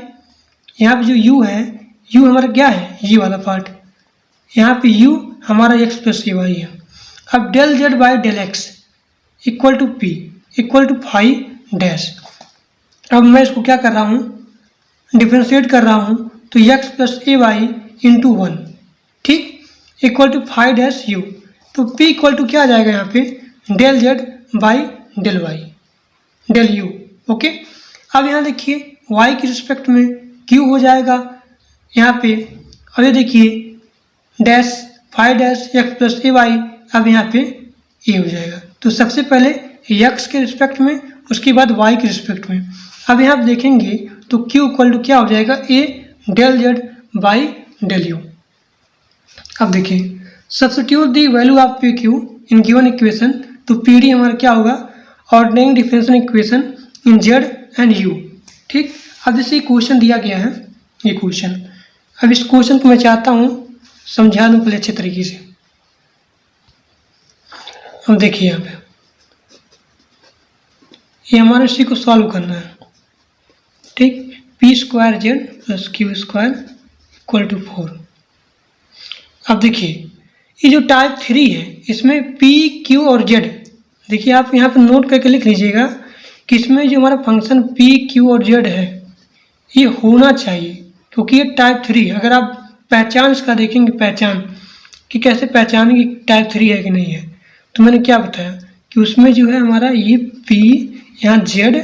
यहाँ पे जो u है u हमारा क्या है, ये वाला पार्ट, यहाँ पे u हमारा x प्लस ए वाई है। अब del Z by del x equal to p equal to 5 dash. अब मैं इसको क्या कर रहा हूँ, डिफ्रेंशिएट कर रहा हूँ, तो x plus a y into 1, ठीक, इक्वल टू 5 डैश u। तो p इक्वल टू क्या आ जाएगा यहाँ पे, del Z by del y del u, okay. अब यहाँ देखिए y की रिस्पेक्ट में q हो जाएगा यहाँ पे। अब ये देखिए dash 5 dash x plus a Y, अब यहाँ पे a हो जाएगा। तो सबसे पहले x के रिस्पेक्ट में, उसके बाद y के रिस्पेक्ट में। अब यहाँ पे देखेंगे तो q इक्वल टू क्या हो जाएगा, a del Z by del u। अब देखिए substitute the value of p q in given equation, तो पी डी हमारा क्या होगा, ordinary differential equation in z and u, ठीक। अब जैसे क्वेश्चन दिया गया है ये क्वेश्चन, अब इस क्वेश्चन को मैं चाहता हूँ समझा दूँ पहले अच्छे तरीके से। अब देखिए यहाँ पे ये हमारे इसी को सॉल्व करना है, ठीक। P square z plus q square equal to 4। अब देखिए ये जो टाइप 3 है इसमें पी क्यू और जेड, देखिए आप यहाँ पे नोट करके लिख लीजिएगा कि इसमें जो हमारा फंक्शन पी क्यू और जेड है ये होना चाहिए, क्योंकि ये टाइप 3 है। अगर आप पहचान इसका देखेंगे, पहचान कि कैसे पहचानेंगे टाइप 3 है कि नहीं है, तो मैंने क्या बताया कि उसमें जो है हमारा ये पी, यहाँ जेड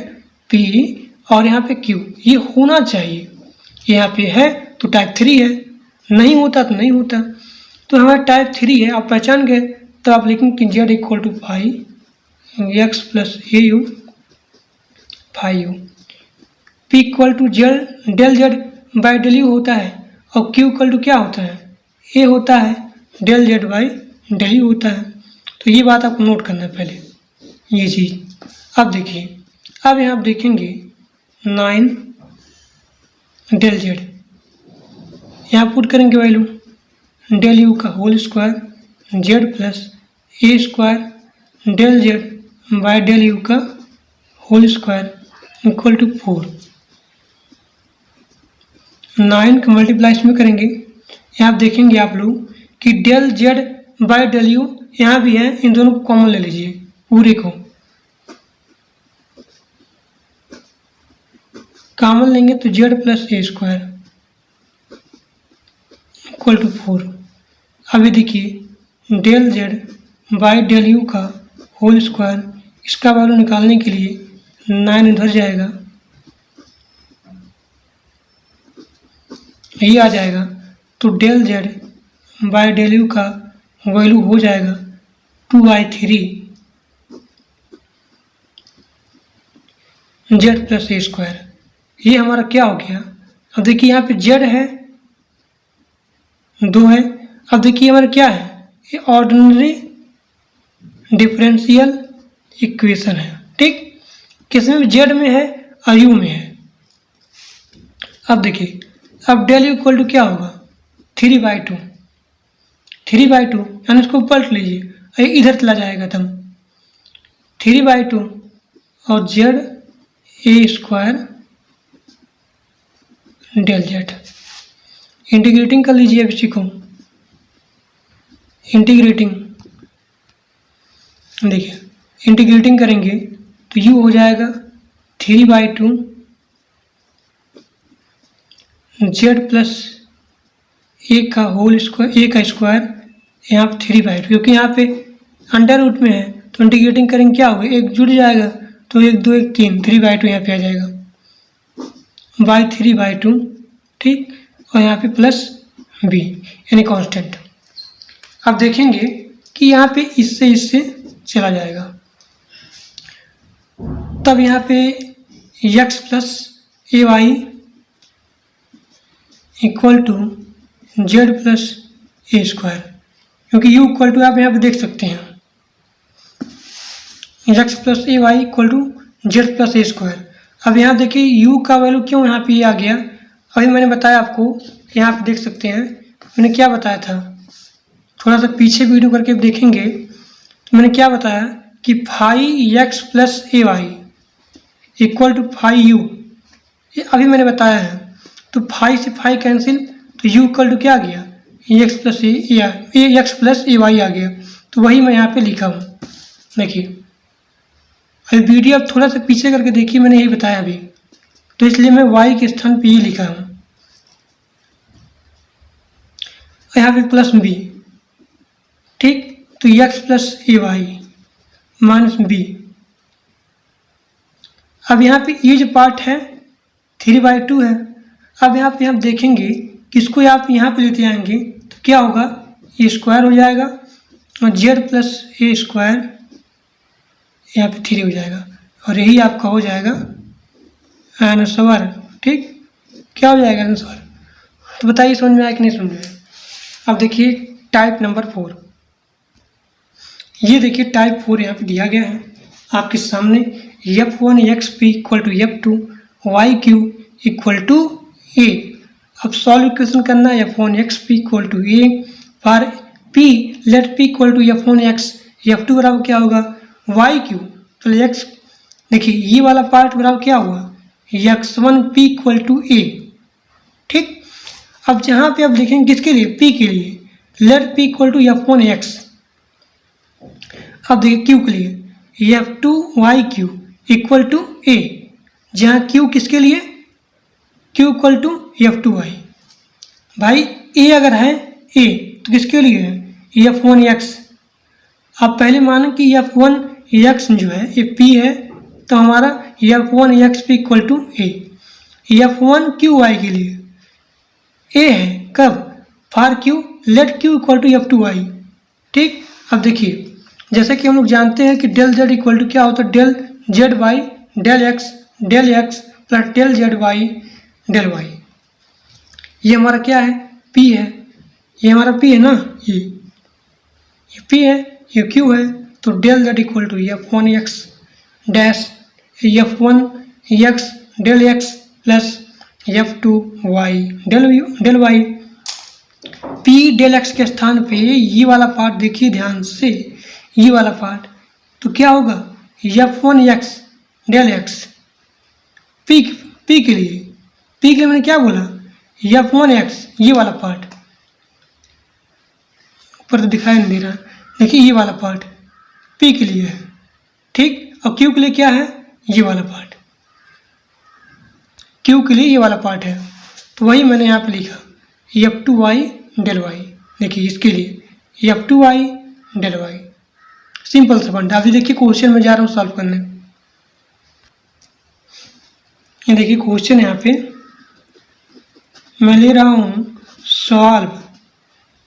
पी और यहाँ पे क्यू, ये होना चाहिए। यहाँ पे है तो टाइप 3 है, नहीं होता तो नहीं होता। तो हमारा टाइप 3 है, आप पहचान गए, तो आप लिखेंगे कि z equal to 5 x plus a u 5u। P equal to z del Z by del u होता है, और क्यू इक्वल टू क्या होता है, ए होता है del Z by del u होता है। तो ये बात आपको नोट करना है पहले, ये चीज़। अब देखिए, अब यहाँ आप देखेंगे 9 डेल जेड, यहाँ पुट करेंगे वैल्यू डेल यू का whole square z plus a square del Z by del u का होल स्क्वायर इक्वल टू 4। 9 का मल्टीप्लाई इसमें करेंगे, यहाँ आप देखेंगे आप लोग कि del Z by del u यहाँ भी है, इन दोनों को कॉमन ले लीजिए पूरे को, कॉमन लेंगे तो z plus a square equal to 4। अभी देखिए del Z by del u का होल स्क्वायर, इसका वैल्यू निकालने के लिए 9 इधर जाएगा, ये आ जाएगा, तो del Z by del u का वैल्यू हो जाएगा 2/3 जेड प्लस ए स्क्वायर। ये हमारा क्या हो गया, अब देखिए यहाँ पे जेड है 2 है। अब देखिए हमारा क्या है, ये ऑर्डिनरी डिफरेंशियल इक्वेशन है, ठीक। किसमें, जेड में है और यू में है। अब देखिए, अब डेल यू इक्वल टू क्या होगा 3/2, 3/2 यानी इसको पलट लीजिए, इधर चला जाएगा तब 3/2 और z a square del z. Integrating कर लीजिए अब इसी को, इंटीग्रेटिंग, देखिए इंटीग्रेटिंग करेंगे तो यू हो जाएगा 3/2 जेड प्लस ए का होल स्क्वायर, ए का स्क्वायर यहाँ पे 3/2, क्योंकि यहाँ पे अंडर रूट में है तो इंटीग्रेटिंग करेंगे क्या होगा, एक जुड़ जाएगा तो 1 2 1 3, 3/2 यहाँ पे आ जाएगा बाई 3/2, ठीक। और यहाँ पे प्लस बी यानी कांस्टेंट। अब देखेंगे कि यहाँ पे इससे चला जाएगा, तब यहाँ पे x plus a y equal to z plus a square, क्योंकि u इक्वल टू आप यहाँ पे देख सकते हैं x plus a y equal to z plus a square. अब यहाँ देखिए यू का वैल्यू क्यों यहाँ पे आ गया, अभी मैंने बताया आपको, यहाँ पे देख सकते हैं मैंने क्या बताया था, थोड़ा सा पीछे वीडियो करके देखेंगे तो मैंने क्या बताया कि phi x plus a y equal to phi u, ये अभी मैंने बताया है। तो फाई से फाई कैंसिल, तो यू इक्वल टू क्या आ गया, x plus a x plus a y आ गया। तो वही मैं यहाँ पे लिखा हूँ, देखिए अभी वीडियो अब थोड़ा सा पीछे करके देखिए, मैंने यही बताया अभी, तो इसलिए मैं y के स्थान पे ये लिखा हूँ, यहाँ पे प्लस बी, ठीक। तो x plus a Y minus B. अब यहाँ पे ये जो पार्ट है 3/2 है। अब यहाँ पे आप देखेंगे कि इसको आप यहाँ पे लेते आएंगे तो क्या होगा, ये स्क्वायर हो जाएगा और जेड प्लस ए स्क्वायर यहाँ पे 3 हो जाएगा और यही आपका हो जाएगा आंसर, ठीक। क्या हो जाएगा आंसर, तो बताइए समझ में आया कि नहीं समझ में। अब देखिए टाइप नंबर 4, ये देखिए टाइप 4 यहाँ पे दिया गया है आपके सामने, f1 xp equal to f2 yq equal to a। अब सॉल्व इक्वेशन करना है, f1 xp equal to a for p, let p equal to f1 x, f2 बराबर क्या होगा yq प्लस x, देखिए ये वाला पार्ट बराबर क्या हुआ x1 p equal to a, ठीक। अब जहाँ पे आप लिखेंगे किसके लिए, p के लिए, let p equal to f1 x। अब देखिए q के लिए f2 yq equal to a, जहाँ q किसके लिए, q equal to f2 y। भाई a अगर है a तो किसके लिए है f1 x। आप पहले मानो कि f1 x जो है ये p है, तो हमारा f1 x p equal to a, f1 q y के लिए a है, कब, for q let q equal to f2 y, ठीक। अब देखिए जैसे कि हम लोग जानते हैं कि डेल z इक्वल टू क्या होता है, del z by del x plus del z by del y। ये हमारा क्या है, p है, ये हमारा p है ना, ये p है, ये q है, तो del z equal to f1 x dash f1 x del x plus f2 y del y। p del x के स्थान पे ये वाला पार्ट देखिए ध्यान से, ये वाला पार्ट, तो क्या होगा f1 x del x, p के लिए मैंने क्या बोला f1 x, ये वाला पार्ट ऊपर तो दिखाई नहीं दे रहा, देखिए ये वाला पार्ट p के लिए है, ठीक। और q के लिए क्या है, ये वाला पार्ट, q के लिए ये वाला पार्ट है, तो वही मैंने यहाँ पे लिखा f2y डेल y। देखिए इसके लिए f2y डेल y, सिंपल सा बंटा। अभी देखिए क्वेश्चन में जा रहा हूँ सॉल्व करने, ये देखिए क्वेश्चन यहाँ पे मैं ले रहा हूँ solve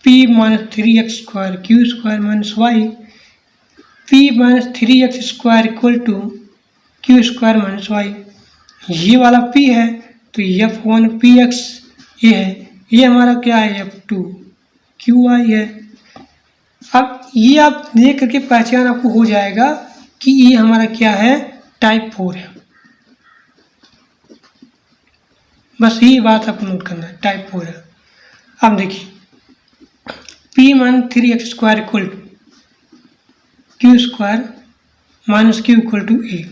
p minus 3x square q square minus y, p minus 3x square equal to q square minus y. ये वाला p है तो f1 px ये है, ये हमारा क्या है f2 qy है। अब ये आप देख करके पहचान आपको हो जाएगा कि ये हमारा क्या है, टाइप 4 है, बस यही बात आपको नोट करना है, टाइप 4 है। अब देखिए p minus 3x square equal to q square minus q equal to a,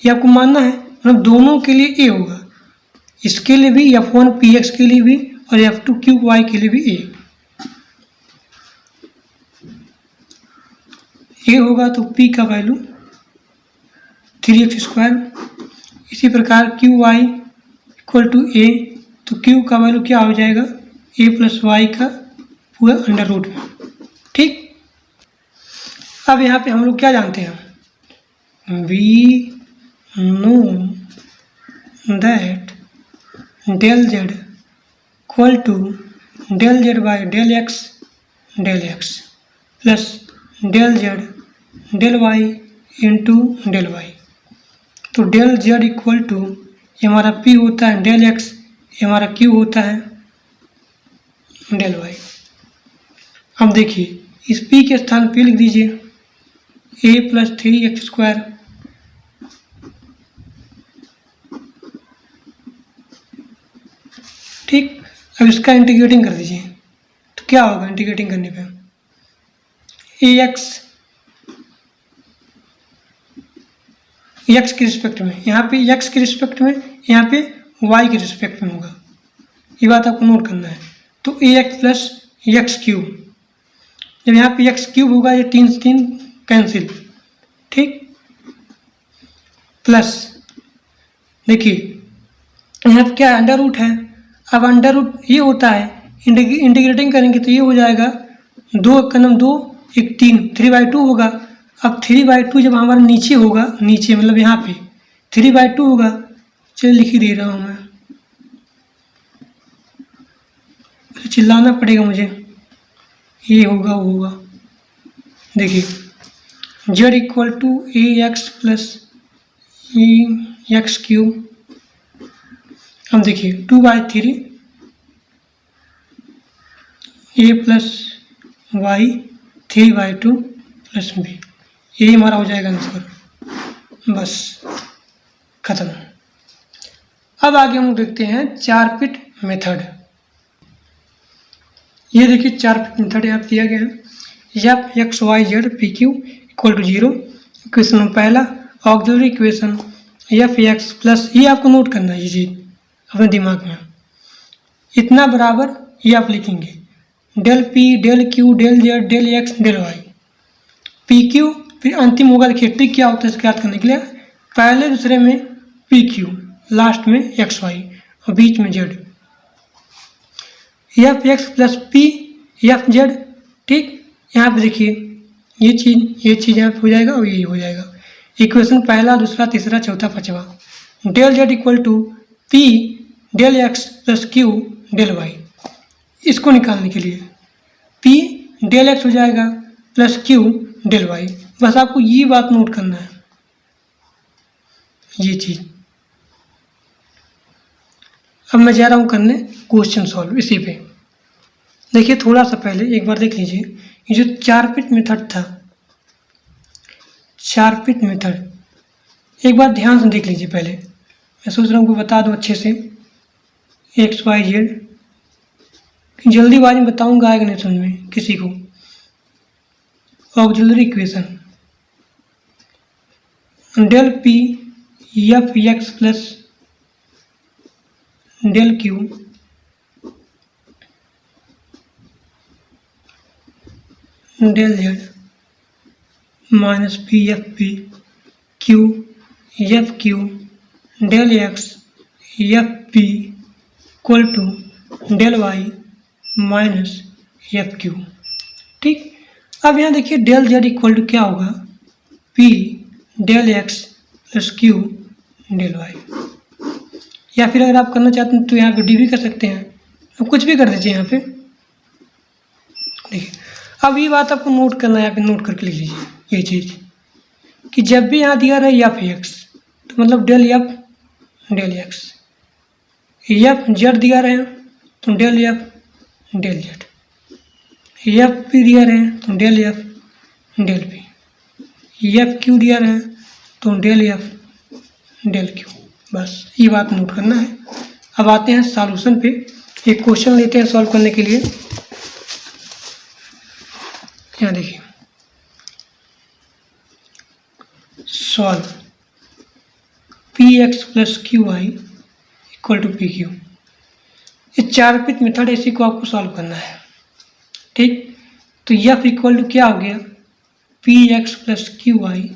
ये आपको मानना है, मतलब दोनों के लिए a होगा, इसके लिए भी f1 px के लिए भी और f2 qy के लिए भी a होगा, तो p का वैल्यू 3x स्क्वायर, इसी प्रकार qy इक्वल टू a, तो q का वैल्यू क्या हो जाएगा a प्लस वाई का पूरा अंडर रूट में, ठीक। अब यहाँ पे हम लोग क्या जानते हैं, we know that del z equal to del z by del x plus del z del y into del y। तो del z इक्वल टू ये हमारा p होता है del x, ये हमारा q होता है del y। अब देखिए इस p के स्थान p लिख दीजिए, ए प्लस 3x²। ठीक, अब इसका इंटीग्रेटिंग कर दीजिए तो क्या होगा इंटीग्रेटिंग करने पे, एक्स के रिस्पेक्ट में, यहाँ पे एक्स के रिस्पेक्ट में, यहाँ पे वाई के रिस्पेक्ट में होगा, ये बात आपको नोट करना है। तो a x plus x cube, जब यहाँ पे एक्स क्यूब होगा ये 3 से 3 कैंसिल, ठीक, प्लस देखिए यहाँ पे क्या अंडर रूट है, अब अंडर रूट ये होता है, इंटीग्रेटिंग करेंगे तो ये हो जाएगा 2 कलम 2 1 3 3/2 होगा। अब 3/2 जब हमारा नीचे होगा, नीचे मतलब यहाँ पे 3/2 होगा, चलिए लिख ही दे रहा हूँ मैं, चिल्लाना पड़ेगा मुझे, ये होगा वो होगा, देखिए z equal to A x plus e x cube. हम देखिए 2/3 a plus y 3/2 plus b, यही हमारा हो जाएगा आंसर, बस खत्म। अब आगे हम देखते हैं 4 पिट मेथड। ये देखिए 4 पिट मेथड यहाँ दिया गया है, f x y z p Q equal to 0। Equation में पहला auxiliary equation f x plus, ये आपको नोट करना है ये चीज़ अपने दिमाग में, इतना बराबर ये आप लिखेंगे del p del q del z del x del y, p q, फिर अंतिम होगा देखिए ट्रिक क्या होता है इसको याद करने के लिए, पहले दूसरे में पी क्यू, लास्ट में एक्स वाई और बीच में Z, F x plus P F Z. ठीक, यहाँ पे देखिए ये चीज़ यहाँ पे हो जाएगा और ये हो जाएगा, इक्वेशन पहला दूसरा तीसरा चौथा पांचवा, del z equal to p del x plus q del y, इसको निकालने के लिए पी डेल एक्स हो जाएगा प्लस क्यू डेल वाई, बस आपको ये बात नोट करना है, ये चीज़। अब मैं जा रहा हूँ करने क्वेश्चन सॉल्व इसी पे। देखिए थोड़ा सा पहले एक बार देख लीजिए, ये जो 4 पिट मेथड था, 4 पिट मेथड एक बार ध्यान से देख लीजिए पहले, मैं सोच रहा हूँ कि बता दूँ अच्छे से, एक्स वाई जेड, जल्दीबाजी में बताऊँगा आएगा नहीं समझ में किसी को। Auxiliary equation del p f x plus del q del z minus p f P q f q del x f p equal to del y minus f q. ठीक, अब यहाँ देखिए डेल जेड इक्वल टू क्या होगा, p del x plus q del y, या फिर अगर आप करना चाहते हैं तो यहाँ पे डी भी कर सकते हैं, तो कुछ भी कर दीजिए यहाँ पे। देखिए अब ये बात आपको नोट करना है, यहाँ पे नोट करके लिख लीजिए ये चीज़ कि जब भी यहाँ दिया रहे एफ एक्स तो मतलब डेल एक्स, एफ जेड दिया रहे तो डेल जेड, एफ पी दिया रहे तो डेल पी, एफ क्यू दिया रहे तो डेल क्यू, बस ये बात नोट करना है। अब आते हैं सॉल्यूशन पे, एक क्वेश्चन लेते हैं सॉल्व करने के लिए। यहाँ देखिए solve p x plus Q y equal to p q, ये 4 पिट मेथड इसी को आपको सॉल्व करना है। ठीक, तो एफ इक्वल टू क्या हो गया, p x plus Q Y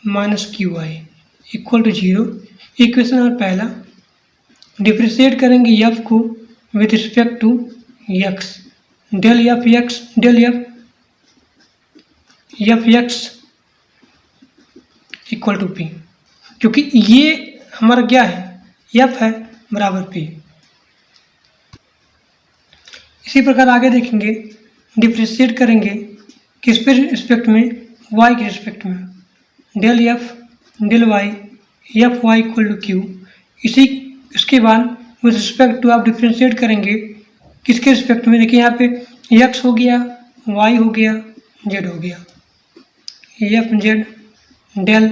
minus q y equal to 0। Equation number पहला, डिफ्रेंशिएट करेंगे एफ को with respect to x, del f x del f x equal to p, क्योंकि ये हमारा क्या है, एफ है बराबर पी। इसी प्रकार आगे देखेंगे, डिफ्रेंशिएट करेंगे किस पे रिस्पेक्ट में, वाई के रिस्पेक्ट में, del f del y f y equal to q. इसके बाद विद रिस्पेक्ट टू आप डिफ्रेंशिएट करेंगे किसके रिस्पेक्ट में, देखिए यहाँ पे एक्स हो गया, वाई हो गया, जेड हो गया, f z del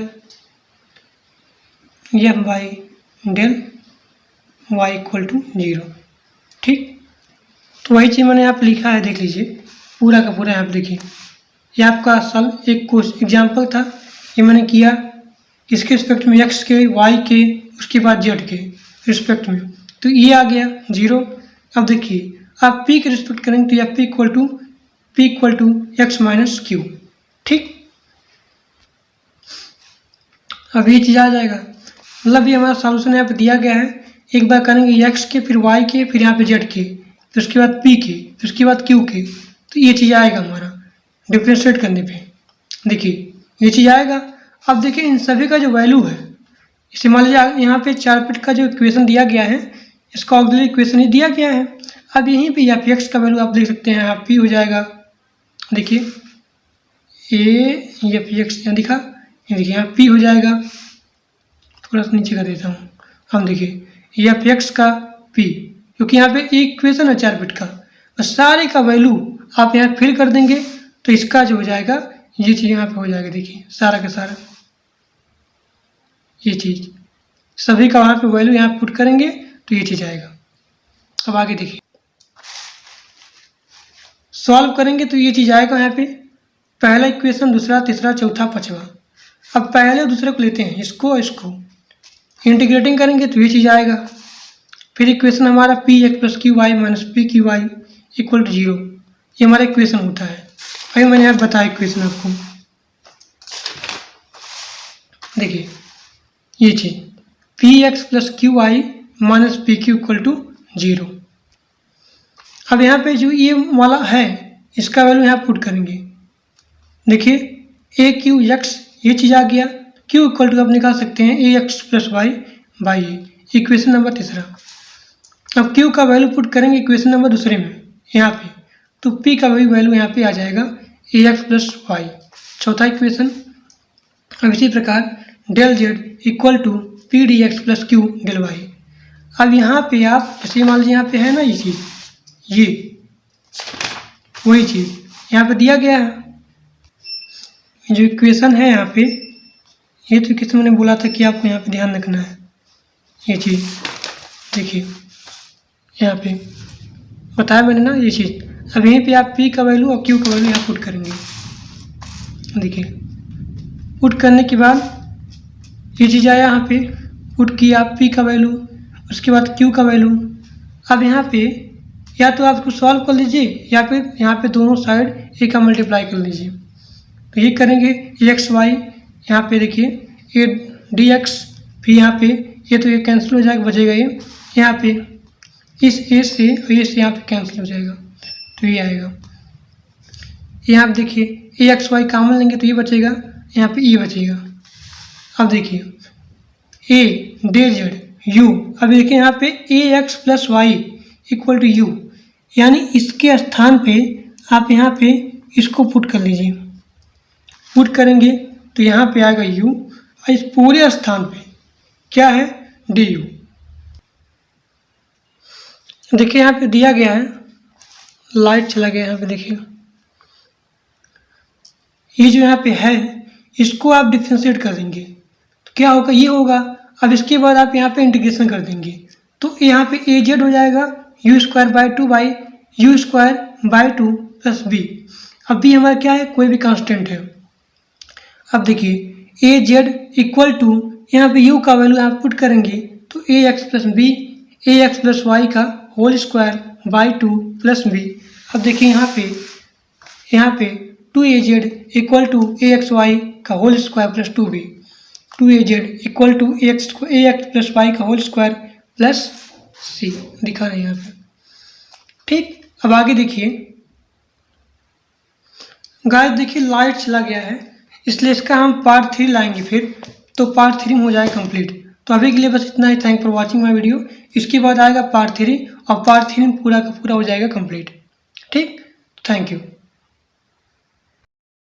f y del y equal to 0। ठीक, तो वही चीज़ मैंने यहाँ पर लिखा है, देख लीजिए पूरा का पूरा। यहाँ पर देखिए, ये आपका असल एक कुछ एग्जाम्पल था, ये मैंने किया इसके रिस्पेक्ट में, एक्स के, वाई के, उसके बाद जेड के रिस्पेक्ट में, तो ये आ गया 0। अब देखिए आप पी के रिस्पेक्ट करेंगे तो यह p equal to x minus q. ठीक, अब ये चीज़ आ जाएगा, मतलब ये हमारा सॉल्यूशन यहाँ पे दिया गया है। एक बार करेंगे एक्स के, फिर वाई के, फिर यहाँ पे जेड के, फिर उसके बाद पी के, फिर उसके बाद क्यू के, तो ये चीज़ आएगा हमारा डिफ्रेंशिएट करने पे। देखिए ये चीज़ आएगा। अब देखिए इन सभी का जो वैल्यू है, इसे मान लीजिए यहाँ पे 4 फीट का जो इक्वेशन दिया गया है, इसका ऑक्सिलरी इक्वेशन ही दिया गया है। अब यहीं पे एफ एक्स का वैल्यू आप देख सकते हैं, यहाँ पी हो जाएगा। देखिए एफ एक्स यहाँ दिखा, ये देखिए यहाँ पी हो जाएगा। थोड़ा सा नीचे कर देता हूँ। हम देखिए एफ एक्स का पी, क्योंकि यहाँ पे एक इक्वेशन है 4 फीट का, बस सारे का वैल्यू आप यहाँ फिल कर देंगे तो इसका जो हो जाएगा, ये चीज़ यहाँ पे हो जाएगा। देखिए सारा का सारा ये चीज़ सभी का वहाँ पे वैल्यू यहाँ पुट करेंगे तो ये चीज़ आएगा। अब आगे देखिए सॉल्व करेंगे तो ये चीज़ आएगा यहाँ पे, पहला इक्वेशन, दूसरा, तीसरा, चौथा, पांचवा। अब पहले दूसरे को लेते हैं, इसको इंटीग्रेटिंग करेंगे तो ये चीज़ आएगा। फिर इक्वेशन हमारा p x plus Q Y minus P q y equal to 0, ये हमारा इक्वेशन होता है। अभी मैंने यहाँ बताया इक्वेशन आपको, देखिए ये चीज़ P x plus Q Y minus P Q equal to 0। अब यहाँ पे जो ये वाला है, इसका वैल्यू यहाँ पुट करेंगे। देखिए ए क्यू एक्स, ये चीज़ आ गया। क्यू इक्वल टू आप निकाल सकते हैं A x plus Y by A, equation number तीसरा। अब क्यू का वैल्यू पुट करेंगे इक्वेशन नंबर दूसरे में यहाँ पे, तो पी का वैल्यू यहाँ पे आ जाएगा ए एक्स प्लस वाई, चौथा इक्वेशन। अब इसी प्रकार del z equal to p d x plus q del y. अब यहाँ पे आप जैसे मान लीजिए यहाँ पे है ना ये चीज़, ये वही चीज़ यहाँ पे दिया गया है, जो इक्वेशन है यहाँ पे, ये तो इक्वेशन मैंने बोला था कि आपको यहाँ पे ध्यान रखना है। ये चीज़ देखिए यहाँ पे बताया मैंने ना ये चीज़। अब यहीं पे आप पी का वैल्यू और क्यू का वैल्यू यहाँ पुट करेंगे। देखिए पुट करने के बाद ये चीज़ आया, यहाँ पे पुट किया आप पी का वैल्यू, उसके बाद क्यू का वैल्यू। अब यहाँ पे या तो आप इसको सॉल्व कर लीजिए या फिर यहाँ पे दोनों साइड ए का मल्टीप्लाई कर लीजिए। तो ये करेंगे एक्स वाई, यहाँ पे देखिए ए डी एक्स, फिर यहाँ पे ये तो ये कैंसिल हो जाएगा, बचेगा ये यहाँ पे इस ए से और ये से यहाँ पे कैंसिल हो जाएगा, तो ये आएगा। यहाँ पे देखिए ए एक्स वाई कॉमन लेंगे तो ये बचेगा, यहाँ पे ये बचेगा। अब देखिए ए डे जेड यू, अब देखिए यहाँ पे a x plus y equal to u, यानी इसके स्थान पे आप यहाँ पे इसको पुट कर लीजिए। पुट करेंगे तो यहाँ पे आएगा u, और इस पूरे स्थान पे क्या है डी यू। देखिए यहाँ पे दिया गया है, लाइट चला गया यहाँ पे, देखिए ये जो यहाँ पे है इसको आप डिफ्रेंशिएट कर देंगे तो क्या होगा, ये होगा। अब इसके बाद आप यहाँ पे इंटीग्रेशन कर देंगे तो यहाँ पे ए जेड हो जाएगा u square by 2 by u square by 2 plus b. अब बी हमारा क्या है, कोई भी कांस्टेंट है। अब देखिए ए जेड इक्वल टू यहाँ पे यू का वैल्यू आप पुट करेंगे तो a x plus b, a x plus y का whole square by 2 plus b. अब देखिए यहाँ पे 2 z equal to A x y का whole square plus 2b, 2 z equal to A x plus y का whole square plus c, दिखा रहे हैं यहाँ पे। ठीक, अब आगे देखिए गाइस, देखिए लाइट चला गया है इसलिए इसका हम पार्ट 3 लाएंगे फिर, तो पार्ट 3 में हो जाएगा कंप्लीट। तो अभी के लिए बस इतना ही। Thank for watching my video. इसके बाद आएगा पार्ट 3 और पार्ट 3 में पूरा का पूरा हो जाएगा कंप्लीट। ठीक, थैंक यू।